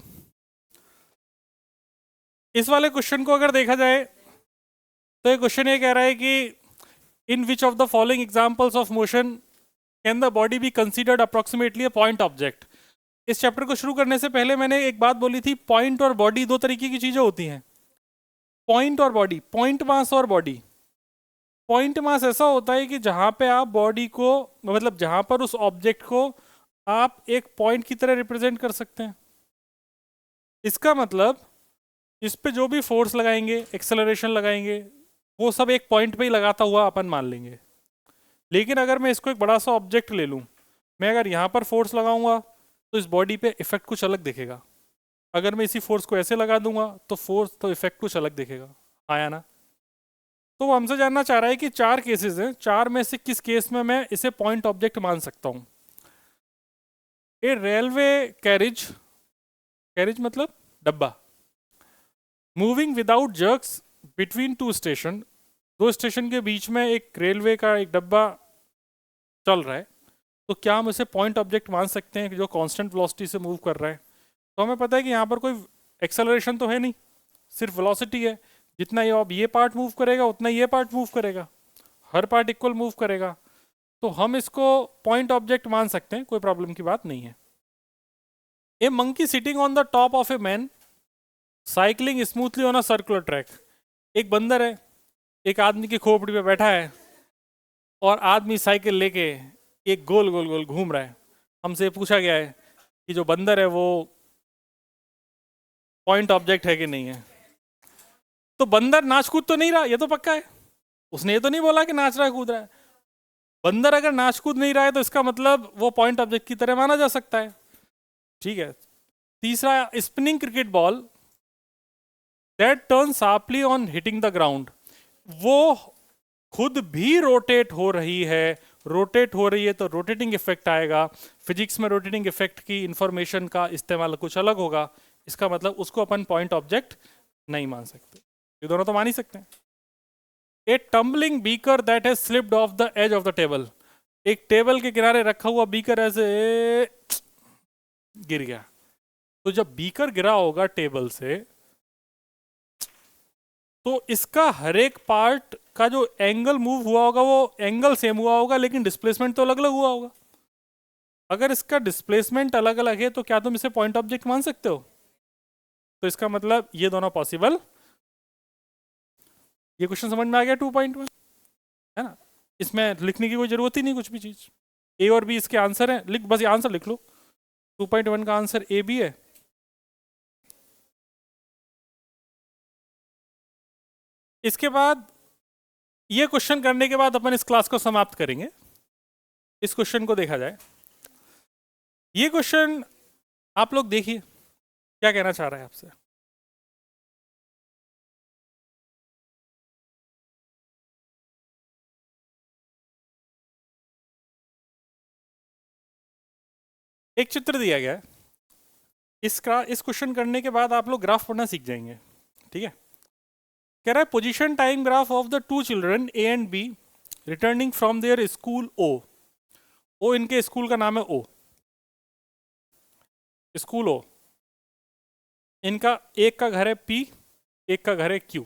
इस वाले क्वेश्चन को अगर देखा जाए तो ये क्वेश्चन ये कह रहा है कि in which of the following examples of motion can the body be considered approximately a point object. इस चैप्टर को शुरू करने से पहले मैंने एक बात बोली थी, पॉइंट और बॉडी दो तरीके की चीजें होती हैं। पॉइंट और बॉडी, पॉइंट मास और बॉडी। पॉइंट मास ऐसा होता है कि जहां पे आप बॉडी को, मतलब जहां पर उस ऑब्जेक्ट को आप एक पॉइंट की तरह रिप्रेजेंट कर सकते हैं। इसका मतलब इस पे जो भी फोर्स लगाएंगे, एक्सेलरेशन लगाएंगे, वो सब एक पॉइंट पे ही लगाता हुआ अपन मान लेंगे। लेकिन अगर मैं इसको एक बड़ा सा ऑब्जेक्ट ले लूं, मैं अगर यहाँ पर फोर्स लगाऊंगा तो इस बॉडी पे इफेक्ट कुछ अलग दिखेगा, अगर मैं इसी फोर्स को ऐसे लगा दूंगा तो फोर्स तो इफेक्ट कुछ अलग दिखेगा। आया ना। तो वो हमसे जानना चाह रहा है कि 4 केसेस हैं, 4 में से किस केस में मैं इसे पॉइंट ऑब्जेक्ट मान सकता हूं। ए रेलवे कैरिज, कैरिज मतलब डब्बा, moving without jerks between 2 station, 2 station के बीच में एक रेलवे का एक डब्बा चल रहा है, तो क्या हम इसे पॉइंट ऑब्जेक्ट मान सकते हैं कि जो कांस्टेंट वेलोसिटी से मूव कर रहा है। तो हमें पता है कि यहाँ पर कोई एक्सेलरेशन तो है नहीं, सिर्फ वेलोसिटी है। जितना ये पार्ट मूव करेगा उतना ये पार्ट मूव करेगा, हर पार्ट इक्वल मूव करेगा, तो हम इसको पॉइंट ऑब्जेक्ट मान सकते हैं, कोई प्रॉब्लम की बात नहीं है। A monkey sitting on the top of a man cycling smoothly on a circular track. एक बंदर है, एक आदमी की खोपड़ी पे बैठा है और आदमी साइकिल लेके एक गोल गोल गोल घूम रहा है। हमसे पूछा गया है कि जो बंदर है वो पॉइंट ऑब्जेक्ट है कि नहीं है। तो बंदर नाच कूद तो नहीं रहा, ये तो पक्का है, उसने ये तो नहीं बोला कि नाच रहा है कूद रहा है। बंदर अगर नाच कूद नहीं रहा है तो इसका मतलब वो पॉइंट ऑब्जेक्ट की तरह माना जा सकता है। ठीक है। तीसरा, spinning cricket ball that turn sharply on hitting the ground, वो खुद भी रोटेट हो रही है, रोटेट हो रही है तो रोटेटिंग इफेक्ट आएगा। फिजिक्स में रोटेटिंग इफेक्ट की इंफॉर्मेशन का इस्तेमाल कुछ अलग होगा, इसका मतलब उसको अपन पॉइंट ऑब्जेक्ट नहीं मान सकते। ये दोनों तो मान ही सकते हैं। A tumbling beaker that has slipped off the edge of the table, एक टेबल के किनारे रखा हुआ बीकर ऐसे गिर गया। तो जब बीकर गिरा होगा टेबल से, तो इसका हर एक पार्ट का जो एंगल मूव हुआ होगा वो एंगल सेम हुआ होगा, लेकिन डिस्प्लेसमेंट तो अलग अलग हुआ होगा। अगर इसका डिस्प्लेसमेंट अलग अलग है तो क्या तुम इसे पॉइंट ऑब्जेक्ट मान सकते हो। तो इसका मतलब ये दोनों पॉसिबल। ये क्वेश्चन समझ में आ गया 2 पॉइंट में, है ना। इसमें लिखने की कोई जरूरत ही नहीं कुछ भी चीज। ए और बी इसके आंसर है, लिख बस ये आंसर लिख लो। 2.1 का आंसर ए बी है। इसके बाद ये क्वेश्चन करने के बाद अपन इस क्लास को समाप्त करेंगे। इस क्वेश्चन को देखा जाए, ये क्वेश्चन आप लोग देखिए क्या कहना चाह रहा है आपसे। एक चित्र दिया गया है, इसका इस क्वेश्चन करने के बाद आप लोग ग्राफ पढ़ना सीख जाएंगे, ठीक है। कह रहा है position time graph of the two children A and B returning from their school ओ इनके स्कूल का नाम है ओ, स्कूल ओ। इनका एक का घर है पी, एक का घर है क्यू।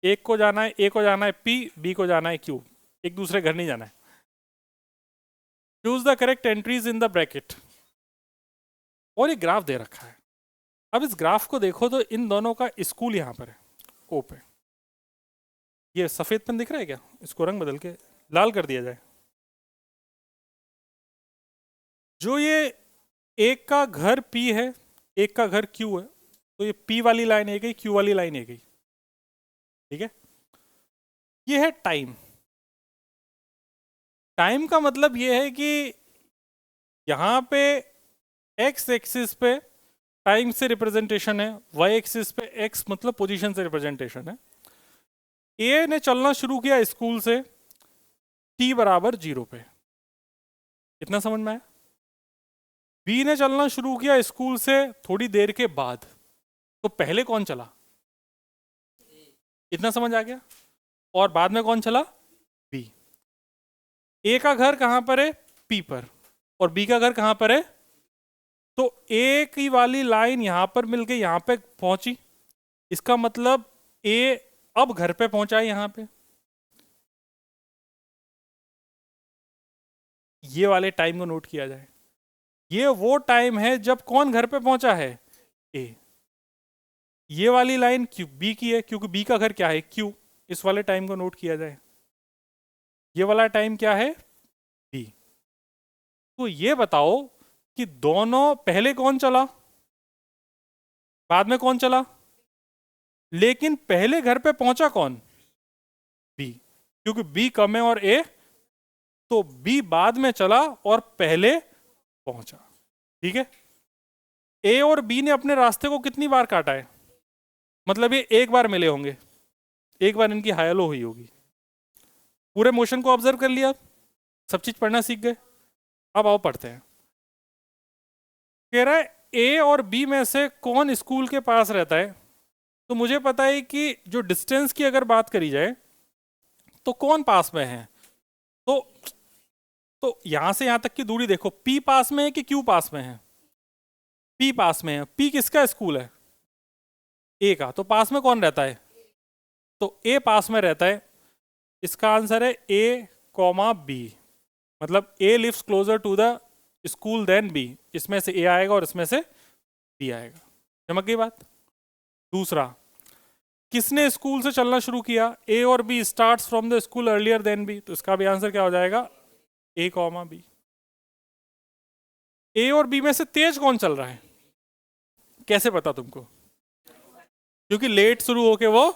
एक को जाना है, ए को जाना है पी, बी को जाना है क्यू, एक दूसरे घर नहीं जाना है। Choose the correct entries in the bracket. और ये ग्राफ दे रखा है। अब इस ग्राफ को देखो तो इन दोनों का स्कूल यहां पर है ओ पे। ये सफेद पेन दिख रहा है क्या? इसको रंग बदल के लाल कर दिया जाए। जो ये एक का घर P है, एक का घर Q है, तो ये P वाली लाइन एक गई, Q वाली लाइन एक गई, ठीक है। ये है टाइम। टाइम का मतलब ये है कि यहां पे x एक्सिस पे टाइम से रिप्रेजेंटेशन है, y एक्सिस पे x मतलब पोजीशन से रिप्रेजेंटेशन है। A ने चलना शुरू किया स्कूल से t बराबर 0 पे, इतना समझ में आया। B ने चलना शुरू किया स्कूल से थोड़ी देर के बाद, तो पहले कौन चला? इतना समझ आ गया। और बाद में कौन चला? B। A का घर कहां पर है? P पर। और B का घर कहां पर है? तो A की वाली लाइन यहां पर मिलके यहां पे पहुंची, इसका मतलब A अब घर पे पहुंचा है यहां पे। ये वाले टाइम को नोट किया जाए। ये वो टाइम है जब कौन घर पे पहुंचा है? A। ये वाली लाइन क्यू B की है, क्योंकि B का घर क्या है? Q। इस वाले टाइम को नोट किया जाए। ये वाला टाइम क्या है? B। तो ये बताओ कि दोनों पहले कौन चला, बाद में कौन चला? लेकिन पहले घर पे पहुंचा कौन? B, क्योंकि B कम है और A, तो B बाद में चला और पहले पहुंचा, ठीक है। A और B ने अपने रास्ते को कितनी बार काटा है? मतलब ये एक बार मिले होंगे, एक बार इनकी हाई लो हुई होगी। पूरे मोशन को ऑब्जर्व कर लिया, सब चीज पढ़ना सीख गए। अब आओ पढ़ते हैं। कह रहा है A और B में से कौन स्कूल के पास रहता है? तो मुझे पता है कि जो डिस्टेंस की अगर बात करी जाए तो कौन पास में है? तो यहां से यहां तक की दूरी देखो, P पास में है कि Q पास में है? P पास में है। P किसका स्कूल है? A का। तो पास में कौन रहता है? तो A पास में रहता है। इसका आंसर है A, B। मतलब A lives closer to the school than B। इसमें से A आएगा और इसमें से B आएगा। समझ गई बात? दूसरा, किसने स्कूल से चलना शुरू किया? A और B starts from the school earlier than B। तो इसका भी आंसर क्या हो जाएगा? A, B। A और B में से तेज कौन चल रहा है? कैसे पता तुमको? क्योंकि लेट शुरू होके वो,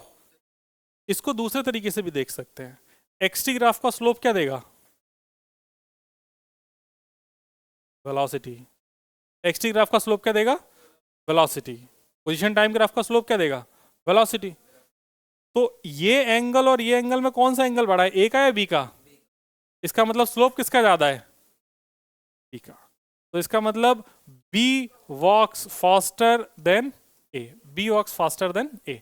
इसको दूसरे तरीके से भी देख सकते हैं। एक्सटी ग्राफ का स्लोप क्या देगा? वेलोसिटी। एक्सटी ग्राफ का स्लोप क्या देगा? वेलोसिटी। पोजीशन टाइम ग्राफ का स्लोप क्या देगा? वेलोसिटी। तो ये एंगल और ये एंगल में कौन सा एंगल बड़ा है? ए का या बी का? इसका मतलब स्लोप किसका ज्यादा है? बी का। तो इसका मतलब B walks faster than A. B walks faster than A.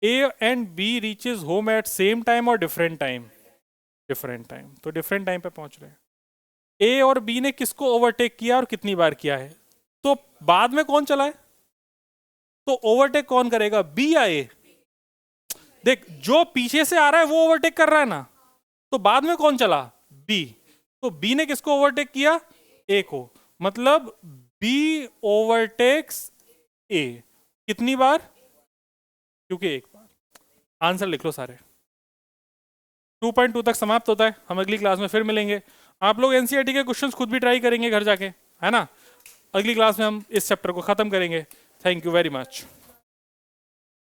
A and B reaches home at same time और डिफरेंट टाइम? Different time. तो डिफरेंट टाइम पे पहुंच रहे हैं। ए और बी ने किसको ओवरटेक किया और कितनी बार किया है? तो बाद में कौन चला है? तो ओवरटेक कौन करेगा, बी या ए? देख, जो पीछे से आ रहा है वो ओवरटेक कर रहा है ना, तो बाद में कौन चला? बी। तो बी ने किसको ओवरटेक किया? ए को। मतलब बी ओवरटेक्स ए। कितनी बार? क्योंकि एक बार। आंसर लिख लो सारे। 2.2 तक समाप्त होता है। हम अगली क्लास में फिर मिलेंगे। आप लोग एनसीईआरटी के क्वेश्चंस खुद भी ट्राई करेंगे घर जाके, है ना। अगली क्लास में हम इस चैप्टर को खत्म करेंगे। Thank you very much.